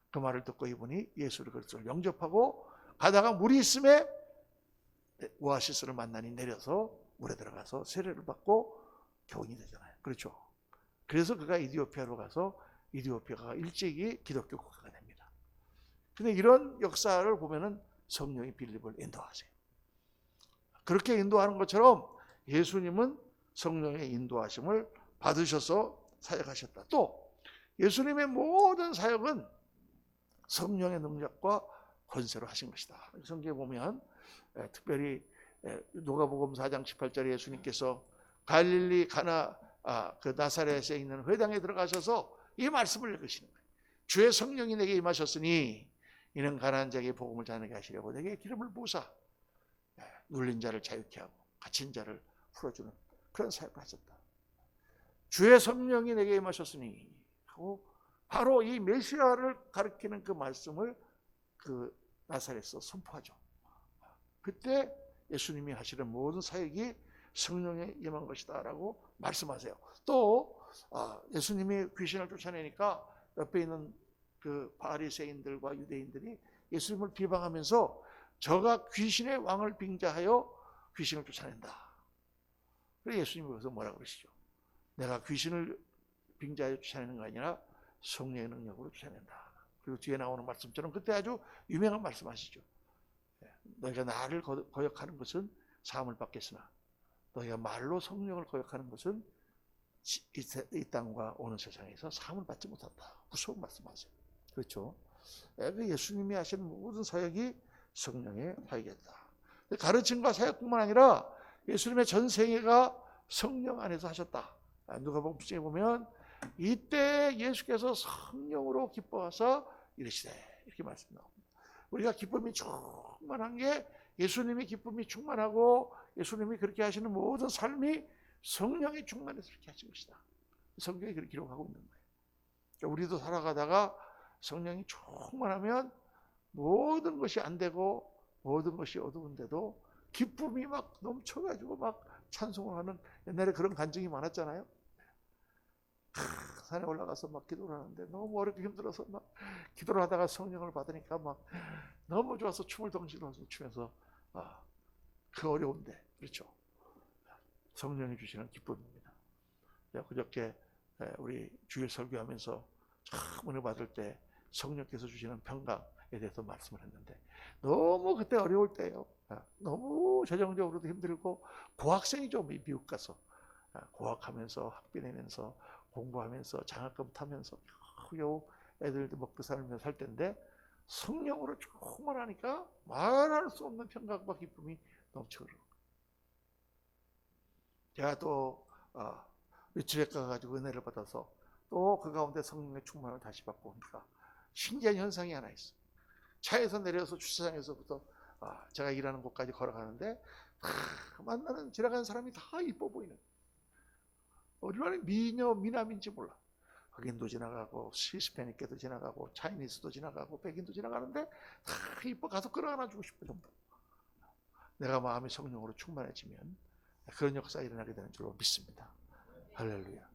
그 말을 듣고 이분이 예수 그리스도를 영접하고 가다가 물이 있음에 오아시스를 만나니 내려서 물에 들어가서 세례를 받고 교인이 되잖아요. 그렇죠. 그래서 그가 이디오피아로 가서 이디오피아가 일찍이 기독교 국가가 됩니다. 근데 이런 역사를 보면은 성령이 빌립을 인도하세요. 그렇게 인도하는 것처럼 예수님은 성령의 인도하심을 받으셔서 사역하셨다. 또 예수님의 모든 사역은 성령의 능력과 권세로 하신 것이다. 성경에 보면 특별히 누가복음 4장 18절에 예수님께서 갈릴리 가나 그 나사렛에 있는 회당에 들어가셔서 이 말씀을 읽으시는 거예요. 주의 성령이 내게 임하셨으니 이는 가난한 자에게 복음을 전하게 하시려고 내게 기름을 부으사 눌린 자를 자유케 하고 갇힌 자를 풀어주는 그런 사역을 하셨다. 주의 성령이 내게 임하셨으니 하고 바로 이 메시아를 가리키는 그 말씀을 그 나사렛에서 선포하죠. 그때 예수님이 하시는 모든 사역이 성령에 임한 것이다 라고 말씀하세요. 또 예수님이 귀신을 쫓아내니까 옆에 있는 그 바리새인들과 유대인들이 예수님을 비방하면서 저가 귀신의 왕을 빙자하여 귀신을 쫓아낸다. 그래서 예수님이 거기서 뭐라고 그러시죠? 내가 귀신을 빙자하여 쫓아내는 거 아니라 성령의 능력으로 쫓아낸다. 그리고 뒤에 나오는 말씀처럼 그때 아주 유명한 말씀하시죠. 너희가 나를 거역하는 것은 사함을 받겠으나 너희가 말로 성령을 거역하는 것은 이 땅과 오는 세상에서 사함을 받지 못한다. 무서운 말씀하세요. 그렇죠? 예수님이 하시는 모든 사역이 성령의 사역이었다. 가르침과 사역뿐만 아니라 예수님의 전 생애가 성령 안에서 하셨다. 누가복음 10장에 보면 이때 예수께서 성령으로 기뻐하사 이르시되 이렇게 말씀 나옵니다. 우리가 기쁨이 충만한 게 예수님이 기쁨이 충만하고 예수님이 그렇게 하시는 모든 삶이 성령이 충만해서 그렇게 하신 것이다. 성경이 그렇게 기록하고 있는 거예요. 그러니까 우리도 살아가다가 성령이 충만하면 모든 것이 안 되고 모든 것이 어두운데도 기쁨이 막 넘쳐가지고 막 찬송을 하는 옛날에 그런 간증이 많았잖아요. 산에 올라가서 막 기도를 하는데 너무 어렵게 힘들어서 막 기도를 하다가 성령을 받으니까 막 너무 좋아서 춤을 덩실덩실 추면서 그 어려운데 그렇죠. 성령이 주시는 기쁨입니다. 그저께 우리 주일 설교하면서 참 은혜 받을 때 성령께서 주시는 평강에 대해서 말씀을 했는데 너무 그때 어려울 때예요. 너무 재정적으로도 힘들고 고학생이죠. 미국 가서 고학하면서 학비 내면서 공부하면서 장학금 타면서 겨우 애들도 먹고 살면서 살 때인데 성령으로 충만하니까 말할 수 없는 평강과 기쁨이 넘쳐흐르고 제가 또 리트렛 가가지고 은혜를 받아서 또 그 가운데 성령의 충만을 다시 받고 오니까 신기한 현상이 하나 있어요. 차에서 내려서 주차장에서부터 제가 일하는 곳까지 걸어가는데 만나는 지나가는 사람이 다 이뻐 보이는 거예요. 얼마나 미녀 미남인지 몰라. 흑인도 지나가고 히스패닉계도 지나가고 차이니스도 지나가고 백인도 지나가는데 다 이뻐. 가서 끌어안아주고 싶은 정도. 내가 마음이 성령으로 충만해지면 그런 역사가 일어나게 되는 줄로 믿습니다. 할렐루야.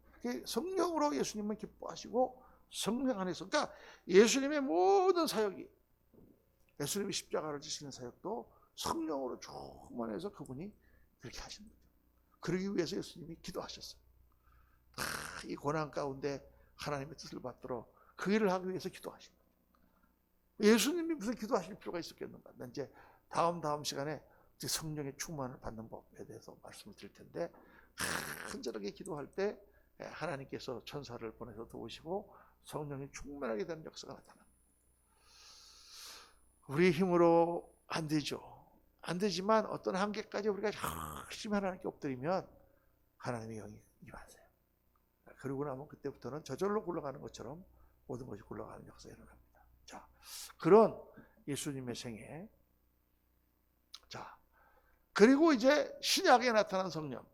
성령으로 예수님은 기뻐하시고 성령 안에서 그러니까 예수님의 모든 사역이 예수님이 십자가를 지시는 사역도 성령으로 충만해서 그분이 그렇게 하신 거죠. 그러기 위해서 예수님이 기도하셨어요. 이 고난 가운데 하나님의 뜻을 받도록 그 일을 하기 위해서 기도하신 거예요. 예수님이 무슨 기도하실 필요가 있었겠는가? 이제 다음 시간에 성령의 충만을 받는 법에 대해서 말씀을 드릴 텐데 간절하게 기도할 때 하나님께서 천사를 보내서 도우시고 성령이 충만하게 되는 역사가 나타납니다. 우리 힘으로 안 되죠. 안 되지만 어떤 한계까지 우리가 열심히 하나님께 엎드리면 하나님의 영이 임하세요. 그러고 나면 그때부터는 저절로 굴러가는 것처럼 모든 것이 굴러가는 역사가 일어납니다. 자, 그런 예수님의 생애. 자, 그리고 이제 신약에 나타난 성령.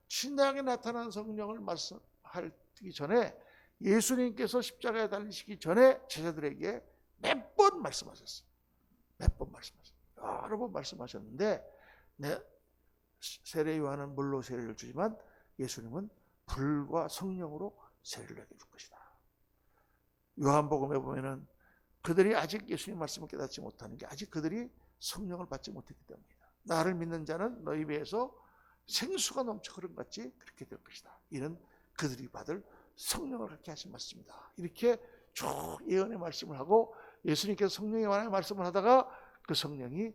신약에 나타난 성령을 말씀하기 전에 예수님께서 십자가에 달리시기 전에 제자들에게 몇 번 말씀하셨어요. 몇 번 말씀하셨어요. 여러 번 말씀하셨는데 세례 요한은 물로 세례를 주지만 예수님은 불과 성령으로 세례를 하게 줄 것이다. 요한복음에 보면은 그들이 아직 예수님 말씀을 깨닫지 못하는 게 아직 그들이 성령을 받지 못했기 때문이다. 나를 믿는 자는 너희 배에서 생수가 넘쳐 흐름 같이 그렇게 될 것이다. 이는 그들이 받을 성령을 갖게 하신 말씀이다. 이렇게 쭉 예언의 말씀을 하고 예수님께서 성령에 관한 말씀을 하다가 그 성령이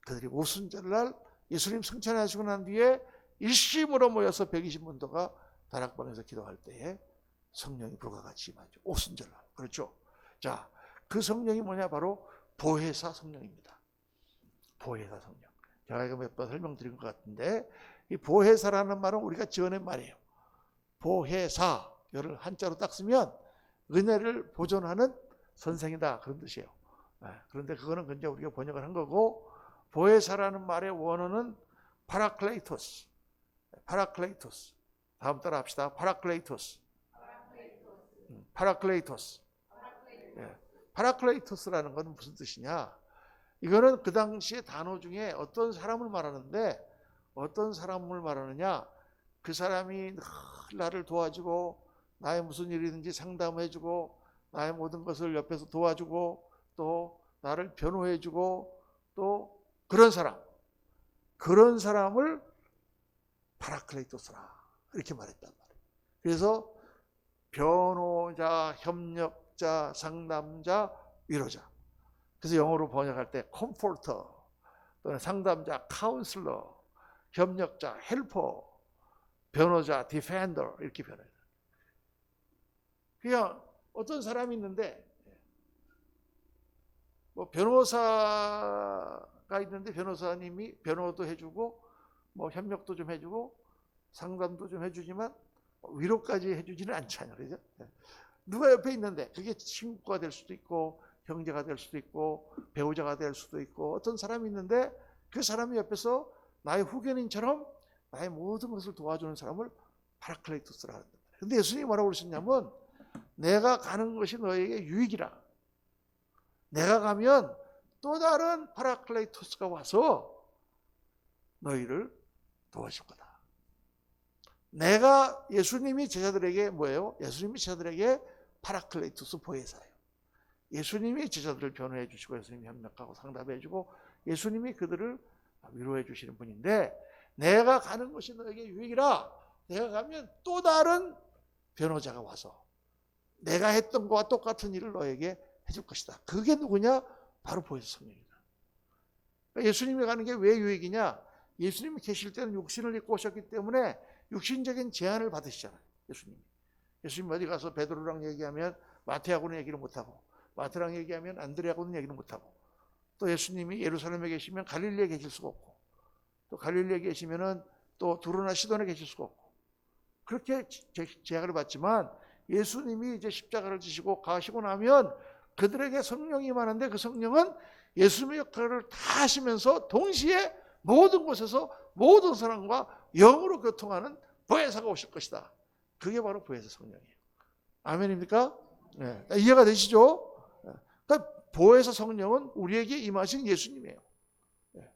그들이 오순절날 예수님 승천하시고 난 뒤에 일심으로 모여서 120문도가 다락방에서 기도할 때에 성령이 불과 같이 임하죠. 오순절날. 그렇죠. 자, 그 성령이 뭐냐? 바로 보혜사 성령입니다. 보혜사 성령. 제가 이거 몇 번 설명드린 것 같은데 이 보혜사라는 말은 우리가 지어낸 말이에요. 보혜사, 이를 한자로 딱 쓰면 은혜를 보존하는 선생이다, 그런 뜻이에요. 그런데 그거는 그냥 우리가 번역을 한 거고, 보혜사라는 말의 원어는 파라클레이토스. 파라클레이토스. 다음 따라 합시다. 파라클레이토스. 파라클레이토스. 파라클레이토스라는 건 무슨 뜻이냐? 이거는 그 당시의 단어 중에 어떤 사람을 말하는데, 어떤 사람을 말하느냐? 그 사람이 늘 나를 도와주고 나의 무슨 일이든지 상담해주고 나의 모든 것을 옆에서 도와주고 또 나를 변호해주고 또 그런 사람, 그런 사람을 파라클레이토스라 이렇게 말했단 말이에요. 그래서 변호자, 협력자, 상담자, 위로자. 그래서 영어로 번역할 때 컴포터 또는 상담자, 카운슬러, 협력자, 헬퍼, 변호자, 디펜더 이렇게 변해요. 그냥 어떤 사람이 있는데 뭐 변호사가 있는데 변호사님이 변호도 해주고 뭐 협력도 좀 해주고 상담도 좀 해주지만 위로까지 해주지는 않잖아요. 그죠? 누가 옆에 있는데 그게 친구가 될 수도 있고 형제가 될 수도 있고 배우자가 될 수도 있고 어떤 사람이 있는데 그 사람이 옆에서 나의 후견인처럼 나의 모든 것을 도와주는 사람을 파라클레이토스라 하는 거예요. 그런데 예수님이 뭐라고 그러셨냐면 내가 가는 것이 너에게 유익이라. 내가 가면 또 다른 파라클레이토스가 와서 너희를 도와줄 거다. 내가 예수님이 제자들에게 뭐예요? 예수님이 제자들에게 파라클레이토스 보혜사예요. 예수님이 제자들을 변호해 주시고 예수님이 협력하고 상담해 주고 예수님이 그들을 위로해 주시는 분인데 내가 가는 것이 너에게 유익이라. 내가 가면 또 다른 변호자가 와서 내가 했던 것과 똑같은 일을 너에게 해줄 것이다. 그게 누구냐? 바로 보혜사 성령이다. 예수님이 가는 게 왜 유익이냐? 예수님이 계실 때는 육신을 입고 오셨기 때문에 육신적인 제한을 받으시잖아요. 예수님 어디 가서 베드로랑 얘기하면 마태하고는 얘기를 못하고 마태랑 얘기하면 안드레하고는 얘기를 못하고 또 예수님이 예루살렘에 계시면 갈릴리에 계실 수가 없고 또 갈릴리에 계시면은 또 두로나 시돈에 계실 수가 없고 그렇게 제약을 받지만 예수님이 이제 십자가를 지시고 가시고 나면 그들에게 성령이 임하는데 그 성령은 예수님의 역할을 다 하시면서 동시에 모든 곳에서 모든 사람과 영으로 교통하는 보혜사가 오실 것이다. 그게 바로 보혜사 성령이에요. 아멘입니까? 네. 이해가 되시죠? 그러니까 보혜사 성령은 우리에게 임하신 예수님이에요. 네.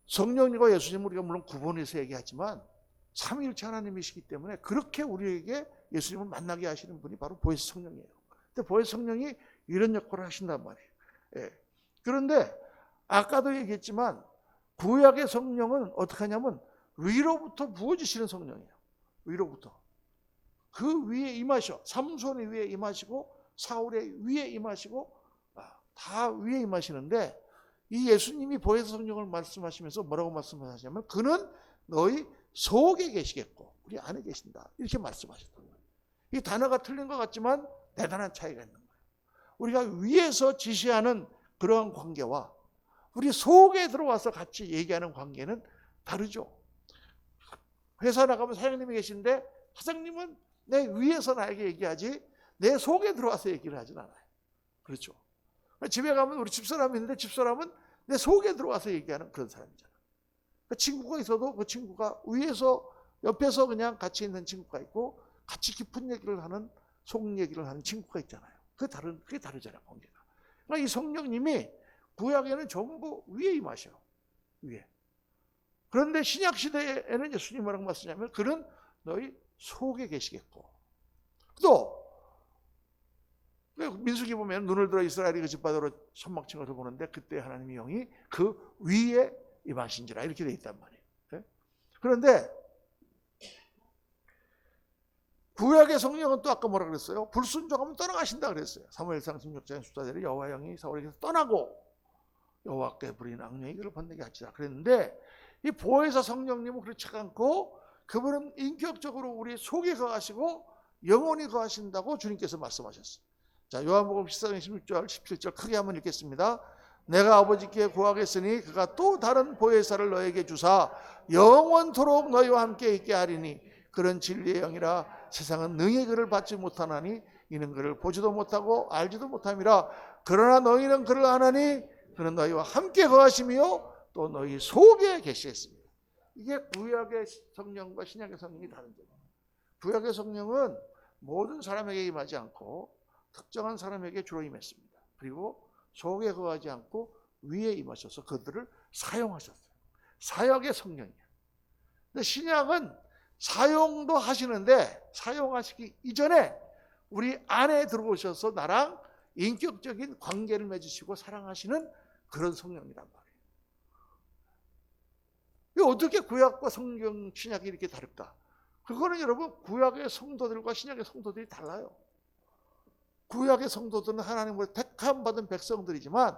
성령님과 예수님은 우리가 물론 구분해서 얘기하지만 삼위일체 하나님이시기 때문에 그렇게 우리에게 예수님을 만나게 하시는 분이 바로 보혜사 성령이에요. 근데 보혜사 성령이 이런 역할을 하신단 말이에요. 예. 그런데 아까도 얘기했지만 구약의 성령은 어떻게 하냐면 위로부터 부어주시는 성령이에요. 위로부터. 그 위에 임하셔. 삼손의 위에 임하시고 사울의 위에 임하시고 다 위에 임하시는데 이 예수님이 보혜사 성령을 말씀하시면서 뭐라고 말씀하시냐면 그는 너희 속에 계시겠고 우리 안에 계신다. 이렇게 말씀하셨던 거예요. 이 단어가 틀린 것 같지만 대단한 차이가 있는 거예요. 우리가 위에서 지시하는 그러한 관계와 우리 속에 들어와서 같이 얘기하는 관계는 다르죠. 회사 나가면 사장님이 계신데 사장님은 내 위에서 나에게 얘기하지 내 속에 들어와서 얘기를 하진 않아요. 그렇죠. 집에 가면 우리 집사람이 있는데 집사람은 내 속에 들어와서 얘기하는 그런 사람이잖아. 그 친구가 있어도 그 친구가 위에서 옆에서 그냥 같이 있는 친구가 있고 같이 깊은 얘기를 하는 속 얘기를 하는 친구가 있잖아요. 그게 다르잖아요, 관계가. 그러니까 이 성령님이 구약에는 전부 위에 임하셔. 위에. 그런데 신약 시대에는 예수님 뭐라고 말씀하냐면 그는 너희 속에 계시겠고. 또 민수기 보면 눈을 들어 이스라엘이 그 깃바다로 천막친 것을 보는데 그때 하나님의 영이 그 위에 임하신지라 이렇게 돼 있단 말이에요. 그런데 구약의 성령은 또 아까 뭐라 그랬어요? 불순종하면 떠나가신다 그랬어요. 사무엘상 16장 14절에 여호와 영이 사울에게서 떠나고 여호와께 부린 악령이 그를 번뇌게 하시라 그랬는데 이 보혜사 성령님은 그렇지 않고 그분은 인격적으로 우리 속에 거하시고 영원히 거하신다고 주님께서 말씀하셨어요. 자, 요한복음 14장 16절 17절 크게 한번 읽겠습니다. 내가 아버지께 구하겠으니 그가 또 다른 보혜사를 너에게 주사 영원토록 너희와 함께 있게 하리니 그런 진리의 영이라 세상은 능히 그를 받지 못하나니 이는 그를 보지도 못하고 알지도 못함이라. 그러나 너희는 그를 아나니 그는 너희와 함께 거하시며 또 너희 속에 계시겠습니다. 이게 구약의 성령과 신약의 성령이 다른 점이에요. 구약의 성령은 모든 사람에게 임하지 않고 특정한 사람에게 주로 임했습니다. 그리고 속에 거하지 않고 위에 임하셔서 그들을 사용하셨어요. 사역의 성령이에요. 근데 신약은 사용도 하시는데 사용하시기 이전에 우리 안에 들어오셔서 나랑 인격적인 관계를 맺으시고 사랑하시는 그런 성령이란 말이에요. 이게 어떻게 구약과 성경, 신약이 이렇게 다를까? 그거는 여러분 구약의 성도들과 신약의 성도들이 달라요. 구약의 성도들은 하나님으로 택함받은 백성들이지만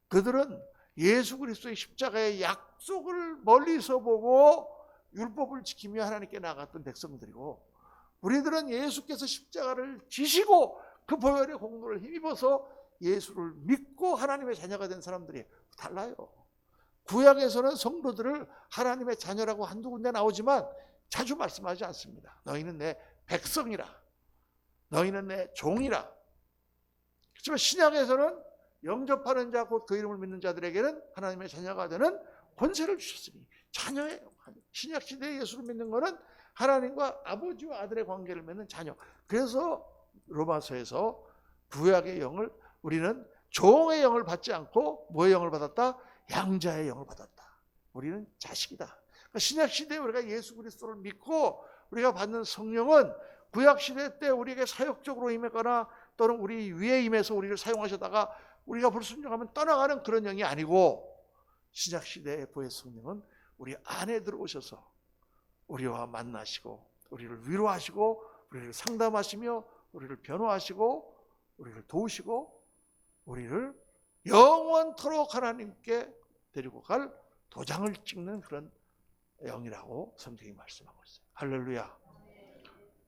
그들은 예수 그리스도의 십자가의 약속을 멀리서 보고 율법을 지키며 하나님께 나갔던 백성들이고 우리들은 예수께서 십자가를 지시고 그 보혈의 공로를 힘입어서 예수를 믿고 하나님의 자녀가 된 사람들이 달라요. 구약에서는 성도들을 하나님의 자녀라고 한두 군데 나오지만 자주 말씀하지 않습니다. 너희는 내 백성이라. 너희는 내 종이라. 그렇지만 신약에서는 영접하는 자 곧 그 이름을 믿는 자들에게는 하나님의 자녀가 되는 권세를 주셨으니 자녀예요. 신약 시대에 예수를 믿는 것은 하나님과 아버지와 아들의 관계를 맺는 자녀. 그래서 로마서에서 구약의 영을 우리는 종의 영을 받지 않고 뭐의 영을 받았다? 양자의 영을 받았다. 우리는 자식이다. 그러니까 신약 시대에 우리가 예수 그리스도를 믿고 우리가 받는 성령은 구약 시대 때 우리에게 사역적으로 임했거나 또는 우리 위에 임해서 우리를 사용하시다가 우리가 불순종하면 떠나가는 그런 영이 아니고 신약 시대의 보혜 성령은 우리 안에 들어오셔서 우리와 만나시고 우리를 위로하시고 우리를 상담하시며 우리를 변호하시고 우리를 도우시고 우리를 영원토록 하나님께 데리고 갈 도장을 찍는 그런 영이라고 성경이 말씀하고 있어요. 할렐루야.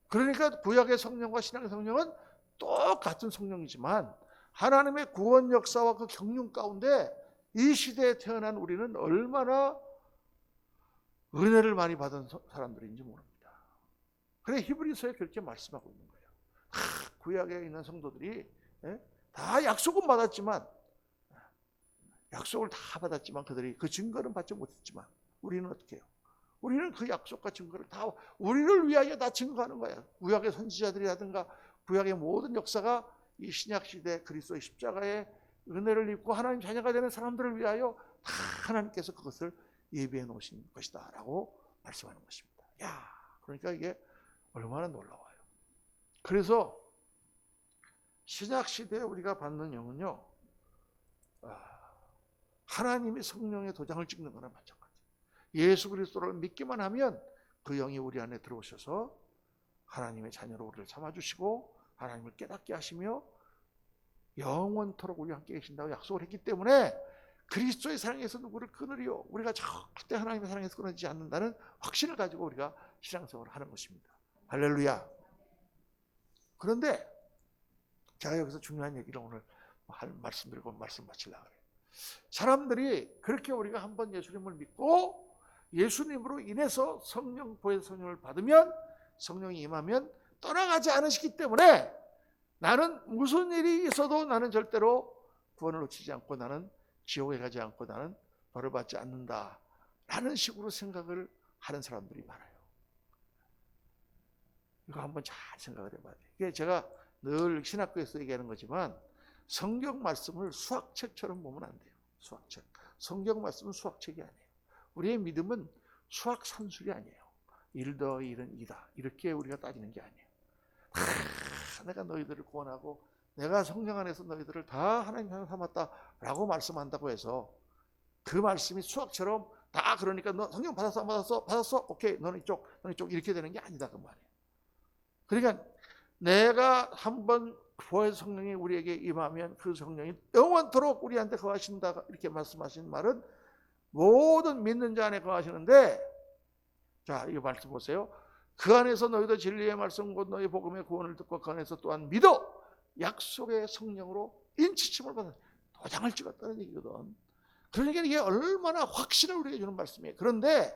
그러니까 구약의 성령과 신약의 성령은 똑같은 성령이지만 하나님의 구원 역사와 그 경륜 가운데 이 시대에 태어난 우리는 얼마나 은혜를 많이 받은 사람들인지 모릅니다. 그래 히브리서에 그렇게 말씀하고 있는 거예요. 구약에 있는 성도들이 다 약속은 받았지만 약속을 다 받았지만 그들이 그 증거는 받지 못했지만 우리는 어떻게 해요? 우리는 그 약속과 증거를 다 우리를 위하여 다 증거하는 거예요. 구약의 선지자들이라든가 구약의 모든 역사가 이 신약 시대 그리스도의 십자가의 은혜를 입고 하나님 자녀가 되는 사람들을 위하여 다 하나님께서 그것을 예비해 놓으신 것이다 라고 말씀하는 것입니다. 야, 그러니까 이게 얼마나 놀라워요. 그래서 신약 시대에 우리가 받는 영은요, 하나님의 성령의 도장을 찍는 거나 마찬가지예요. 예수 그리스도를 믿기만 하면 그 영이 우리 안에 들어오셔서 하나님의 자녀로 우리를 삼아주시고 하나님을 깨닫게 하시며 영원토록 우리와 함께 계신다고 약속을 했기 때문에 그리스도의 사랑에서 누구를 끊으리요? 우리가 절대 하나님의 사랑에서 끊어지지 않는다는 확신을 가지고 우리가 신앙생활을 하는 것입니다. 할렐루야. 그런데 제가 여기서 중요한 얘기를 오늘 말씀드리고 말씀 마치려고 해요. 사람들이 그렇게 우리가 한번 예수님을 믿고 예수님으로 인해서 성령 보혜사 성령을 받으면 성령이 임하면 떠나가지 않으시기 때문에 나는 무슨 일이 있어도 나는 절대로 구원을 놓치지 않고 나는 지옥에 가지 않고 나는 벌을 받지 않는다 라는 식으로 생각을 하는 사람들이 많아요. 이거 한번 잘 생각을 해봐야 돼요. 이게 제가 늘 신학교에서 얘기하는 거지만 성경 말씀을 수학책처럼 보면 안 돼요. 수학책. 성경 말씀은 수학책이 아니에요. 우리의 믿음은 수학 산술이 아니에요. 1 더하기 1은 2다. 이렇게 우리가 따지는 게 아니에요. 내가 너희들을 구원하고 내가 성령 안에서 너희들을 다 하나님 자녀 삼았다라고 말씀한다고 해서 그 말씀이 수학처럼 다 그러니까 너 성령 받았어 안 받았어? 받았어? 오케이 너는 이쪽 이렇게 되는 게 아니다 그 말이에요. 그러니까 내가 한번 보혜사 성령이 우리에게 임하면 그 성령이 영원토록 우리한테 거하신다 이렇게 말씀하신 말은 모든 믿는 자 안에 거하시는데 자 이 말씀 보세요. 그 안에서 너희도 진리의 말씀 곧 너희 복음의 구원을 듣고 그 안에서 또한 믿어 약속의 성령으로 인치침을 받은 도장을 찍었다는 얘기거든. 그러니까 이게 얼마나 확신을 우리에게 주는 말씀이에요. 그런데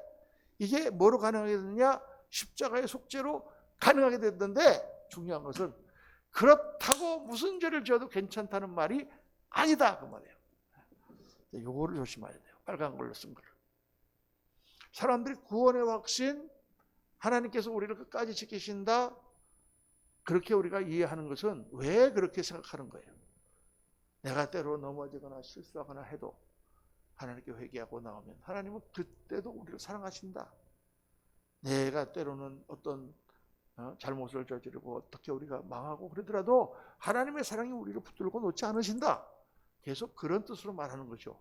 이게 뭐로 가능하게 됐느냐? 십자가의 속죄로 가능하게 됐는데 중요한 것은 그렇다고 무슨 죄를 지어도 괜찮다는 말이 아니다 그 말이에요. 요거를 조심해야 돼요. 빨간 걸로 쓴 거를. 사람들이 구원의 확신 하나님께서 우리를 끝까지 지키신다 그렇게 우리가 이해하는 것은 왜 그렇게 생각하는 거예요? 내가 때로 넘어지거나 실수하거나 해도 하나님께 회개하고 나오면 하나님은 그때도 우리를 사랑하신다. 내가 때로는 어떤 잘못을 저지르고 어떻게 우리가 망하고 그러더라도 하나님의 사랑이 우리를 붙들고 놓지 않으신다. 계속 그런 뜻으로 말하는 거죠.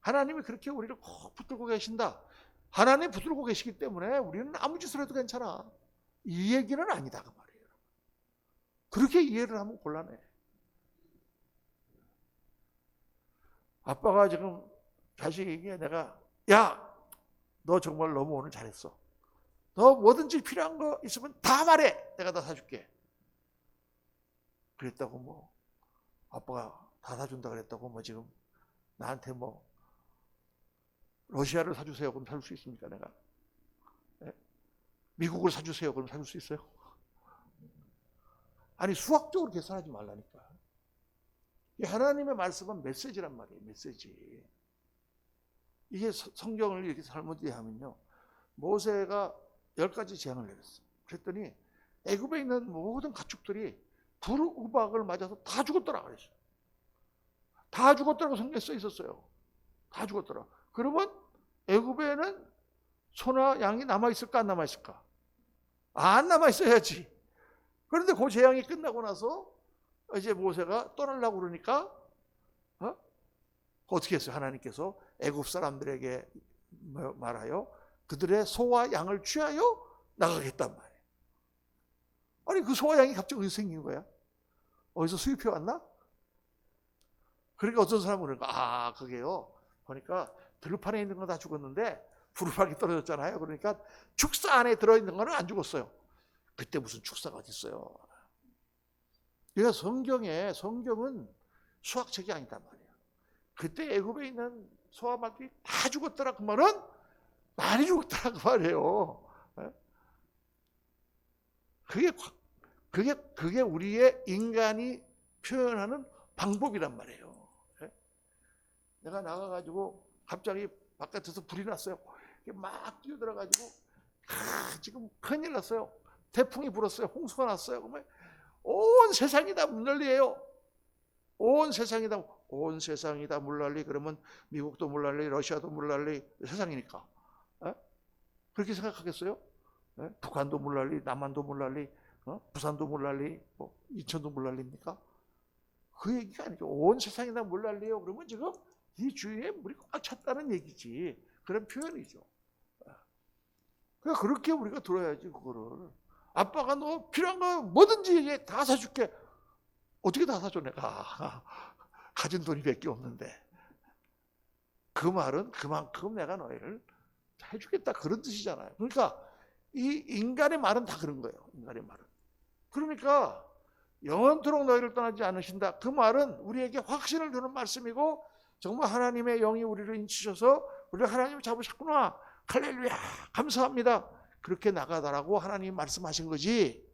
하나님이 그렇게 우리를 꼭 붙들고 계신다. 하나님 붙들고 계시기 때문에 우리는 아무 짓을 해도 괜찮아. 이 얘기는 아니다 그 말이에요. 그렇게 이해를 하면 곤란해. 아빠가 지금 자식에게 내가 야 너 정말 너무 오늘 잘했어. 너 뭐든지 필요한 거 있으면 다 말해. 내가 다 사줄게. 그랬다고 뭐 아빠가 다 사준다 그랬다고 뭐 지금 나한테 뭐 러시아를 사주세요. 그럼 사줄 수 있습니까 내가? 네? 미국을 사주세요. 그럼 사줄 수 있어요? 아니 수학적으로 계산하지 말라니까. 하나님의 말씀은 메시지란 말이에요. 메시지. 이게 성경을 이렇게 잘못 이해하면요. 모세가 10가지 재앙을 내렸어. 그랬더니 애굽에 있는 모든 가축들이 불우박을 맞아서 다 죽었더라 그랬어. 다 죽었더라고 성경에 써 있었어요. 다 죽었더라. 그러면 애굽에는 소나 양이 남아있을까 안 남아있을까? 안 남아있어야지. 그런데 그 재앙이 끝나고 나서 이제 모세가 떠나려고 그러니까 어떻게 했어요? 하나님께서 애굽 사람들에게 말하여 그들의 소와 양을 취하여 나가겠단 말이에요. 아니 그 소와 양이 갑자기 어디서 생긴 거야? 어디서 수입해 왔나? 그러니까 어떤 사람은 그러니까 그게요. 보니까 들판에 있는 건 다 죽었는데 부르박이 떨어졌잖아요. 그러니까 축사 안에 들어있는 거는 안 죽었어요. 그때 무슨 축사가 어디 있어요? 그러니까 성경은 수학책이 아니단 말이에요. 그때 애굽에 있는 소와 말들이 다 죽었더라 그 말은 많이 죽었더라 그 말이에요. 그게 우리의 인간이 표현하는 방법이란 말이에요. 내가 나가가지고 갑자기 바깥에서 불이 났어요. 막 뛰어들어가지고 지금 큰일 났어요. 태풍이 불었어요. 홍수가 났어요. 그러면 온 세상이 다 물난리예요. 온 세상이 다 물난리. 그러면 미국도 물난리, 러시아도 물난리, 세상이니까. 그렇게 생각하겠어요? 북한도 물난리, 남한도 물난리, 부산도 물난리, 인천도 물난리입니까? 그 얘기가 아니죠. 온 세상이 다 물난리예요. 그러면 지금 이 주위에 물이 꽉 찼다는 얘기지. 그런 표현이죠. 그러니까 그렇게 우리가 들어야지 그거를. 아빠가 너 필요한 거 뭐든지 다 사줄게. 어떻게 다 사줘 내가. 가진 돈이 몇 개 없는데. 그 말은 그만큼 내가 너희를 해주겠다 그런 뜻이잖아요. 그러니까 이 인간의 말은 다 그런 거예요. 인간의 말은. 그러니까 영원토록 너희를 떠나지 않으신다. 그 말은 우리에게 확신을 주는 말씀이고 정말 하나님의 영이 우리를 인치셔서 우리를 하나님을 잡으셨구나. 할렐루야, 감사합니다. 그렇게 나가다라고 하나님 말씀하신 거지.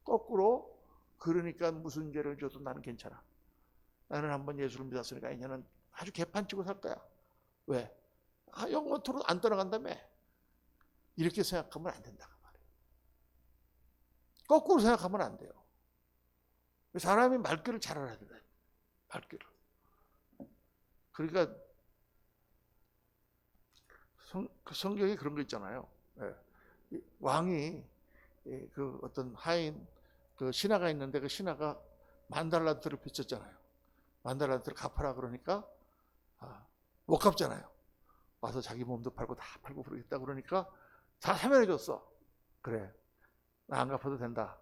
거꾸로 그러니까 무슨 죄를 져도 나는 괜찮아. 나는 한번 예수를 믿었으니까 이제는 아주 개판치고 살 거야. 왜? 영원토록 안 떠나간다며. 이렇게 생각하면 안 된다. 거꾸로 생각하면 안 돼요. 사람이 말귀를 잘 알아야 된다. 말귀를. 그러니까 성경에 그런 거 있잖아요. 왕이 그 어떤 하인 그 신하가 있는데 그 신하가 10,000달란트를 빚졌잖아요. 10,000달란트를 갚아라 그러니까 못 갚잖아요. 와서 자기 몸도 팔고 다 팔고 그러겠다 그러니까 다 사면해 줬어. 그래, 나 안 갚아도 된다.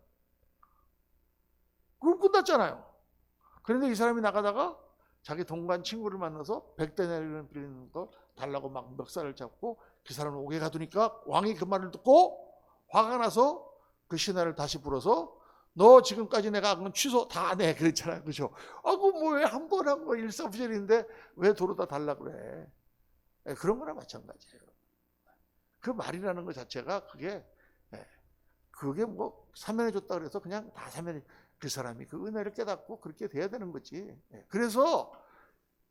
그럼 끝났잖아요. 그런데 이 사람이 나가다가 자기 동반 친구를 만나서 100데나리온 빌리는 거 달라고 막 멱살을 잡고 그 사람을 오게 가두니까 왕이 그 말을 듣고 화가 나서 그 신하를 다시 불러서 너 지금까지 내가 한 건 취소 다 내 그랬잖아요. 그죠? 그 뭐 왜 한 번 한 거 일사부절인데 왜 도로다 달라 그래. 그런 거나 마찬가지예요. 그 말이라는 것 자체가 그게 뭐 사면해 줬다 그래서 그냥 다 사면해. 그 사람이 그 은혜를 깨닫고 그렇게 돼야 되는 거지. 그래서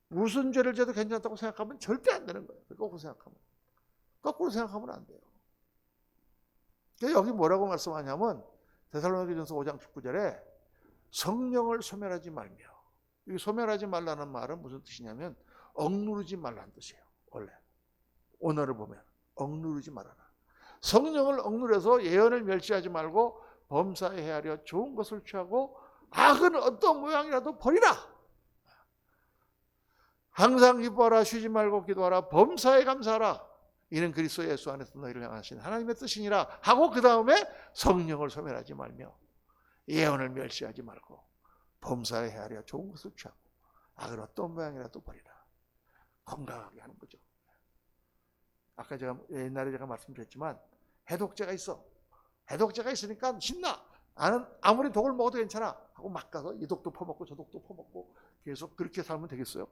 무슨 죄를 져도 괜찮다고 생각하면 절대 안 되는 거예요. 거꾸로 생각하면 안 돼요. 여기 뭐라고 말씀하냐면 데살로니가전서 5장 19절에 성령을 소멸하지 말며, 이 소멸하지 말라는 말은 무슨 뜻이냐면 억누르지 말라는 뜻이에요. 원래 언어를 보면 억누르지 말아라. 성령을 억누려서 예언을 멸시하지 말고 범사에 헤아려 좋은 것을 취하고 악은 어떤 모양이라도 버리라. 항상 기뻐하라, 쉬지 말고 기도하라, 범사에 감사하라. 이는 그리스도 예수 안에서 너희를 향하신 하나님의 뜻이니라 하고 그 다음에 성령을 소멸하지 말며 예언을 멸시하지 말고 범사에 헤아려 좋은 것을 취하고 악은 어떤 모양이라도 버리라. 건강하게 하는 거죠. 아까 옛날에 제가 말씀드렸지만 해독제가 있어. 해독제가 있으니까 신나. 나는 아무리 독을 먹어도 괜찮아 하고 막 가서 이 독도 퍼먹고 저 독도 퍼먹고 계속 그렇게 살면 되겠어요?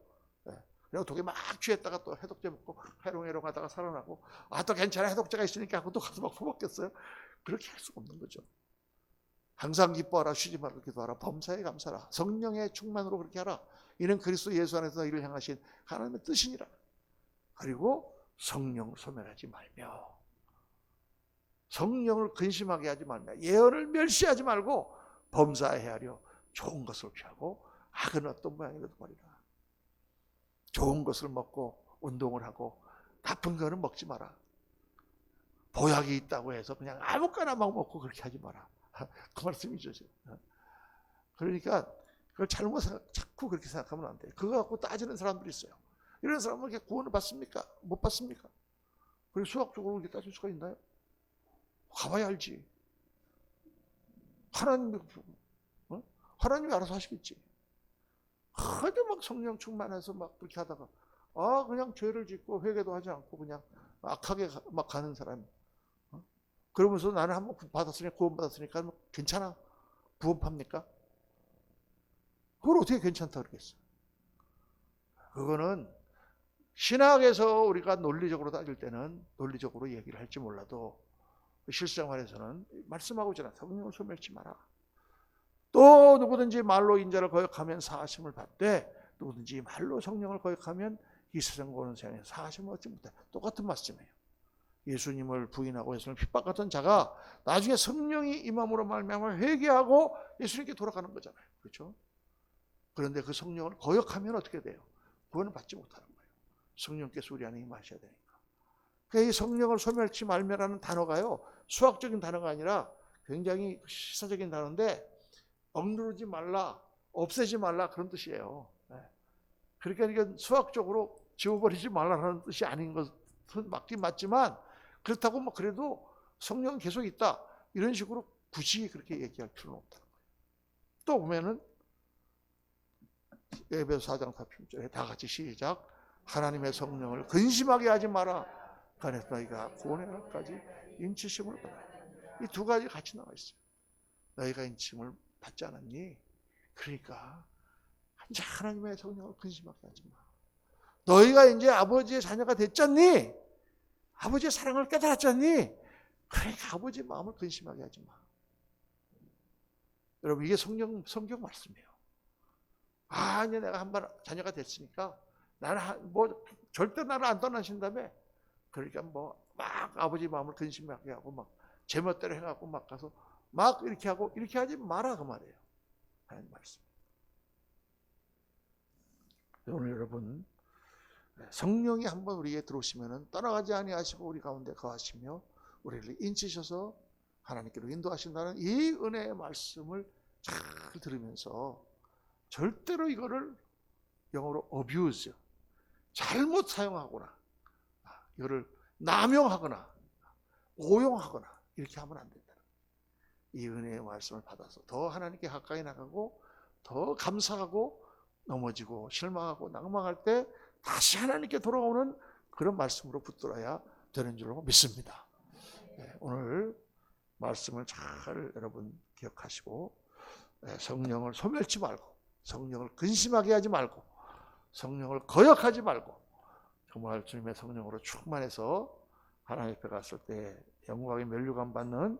그리고 독에 막 취했다가 또 해독제 먹고 해롱해롱 하다가 살아나고 또 괜찮아 해독제가 있으니까 하고 또 가서 막 퍼먹겠어요? 그렇게 할 수가 없는 거죠. 항상 기뻐하라, 쉬지 말고 기도하라, 범사에 감사하라, 성령의 충만으로 그렇게 하라. 이는 그리스도 예수 안에서 너희를 향하신 하나님의 뜻이니라. 그리고 성령 소멸하지 말며, 성령을 근심하게 하지 말며, 예언을 멸시하지 말고 범사에 헤아려 좋은 것을 취하고 악은 어떤 모양이라도 버리라. 좋은 것을 먹고 운동을 하고 나쁜 거는 먹지 마라. 보약이 있다고 해서 그냥 아무거나 막 먹고 그렇게 하지 마라. 그 말씀이죠. 그러니까 그걸 자꾸 그렇게 생각하면 안 돼요. 그거 갖고 따지는 사람들이 있어요. 이런 사람은 이렇게 구원을 받습니까? 못 받습니까? 그리고 수학적으로 이렇게 따질 수가 있나요? 가봐야 알지. 하나님이 알아서 하시겠지. 하도 막 성령 충만해서 막 그렇게 하다가 그냥 죄를 짓고 회개도 하지 않고 그냥 악하게 막 가는 사람. 그러면서 나는 한번 구원 받았으니까 괜찮아. 구원팝니까? 그걸 어떻게 괜찮다 그러겠어요? 그거는 신학에서 우리가 논리적으로 따질 때는 논리적으로 얘기를 할지 몰라도 실생활에서는 말씀하고 있잖아. 성령을 소멸치 마라. 또 누구든지 말로 인자를 거역하면 사하심을 받되 누구든지 말로 성령을 거역하면 이 세상 보는 세상에 사하심을 얻지 못해. 똑같은 말씀이에요. 예수님을 부인하고 예수님을 핍박하던 자가 나중에 성령이 임함으로 말미암아 회개하고 예수님께 돌아가는 거잖아요. 그렇죠? 그런데 그 성령을 거역하면 어떻게 돼요? 구원을 받지 못하는 거예요. 성령께서 우리 안에 임하셔야 되니까. 그러니까 이 성령을 소멸치 말며라는 단어가요, 수학적인 단어가 아니라 굉장히 시사적인 단어인데 억누르지 말라, 없애지 말라 그런 뜻이에요. 그러니까 이건 수학적으로 지워버리지 말라는 뜻이 아닌 것은 맞긴 맞지만 그렇다고 뭐 그래도 성령은 계속 있다 이런 식으로 굳이 그렇게 얘기할 필요는 없다는 거예요. 또 보면은 에베소 4장 40절에 다 같이 시작. 하나님의 성령을 근심하게 하지 마라. 그래서 너희가 구원의 날까지 인치심을 받아라. 이 두 가지 같이 나와 있어요. 너희가 인침을 받지 않았니? 그러니까 하나님의 성령을 근심하게 하지 마. 너희가 이제 아버지의 자녀가 됐잖니? 아버지의 사랑을 깨달았잖니? 그러니까 아버지의 마음을 근심하게 하지 마. 여러분, 이게 성경 말씀이에요. 이제 내가 한번 자녀가 됐으니까 나는 절대 나를 안 떠나신다며. 그러니까 막 아버지 마음을 근심하게 하고 막 제멋대로 해갖고 막 가서 막 이렇게 하고 이렇게 하지 마라 그 말이에요. 하나님 말씀. 오늘 여러분, 성령이 한번 우리에게 들어오시면은 떠나가지 아니하시고 우리 가운데 거하시며 우리를 인치셔서 하나님께로 인도하신다는 이 은혜의 말씀을 잘 들으면서 절대로 이거를 영어로 abuse, 잘못 사용하거나 이거를 남용하거나 오용하거나 이렇게 하면 안 된다. 이 은혜의 말씀을 받아서 더 하나님께 가까이 나가고 더 감사하고 넘어지고 실망하고 낭망할 때 다시 하나님께 돌아오는 그런 말씀으로 붙들어야 되는 줄로 믿습니다. 오늘 말씀을 잘 여러분 기억하시고 성령을 소멸치 말고 성령을 근심하게 하지 말고 성령을 거역하지 말고 정말 주님의 성령으로 충만해서 하나님 앞에 갔을 때 영광의 면류관 받는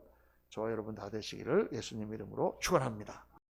저와 여러분 다 되시기를 예수님 이름으로 축원합니다.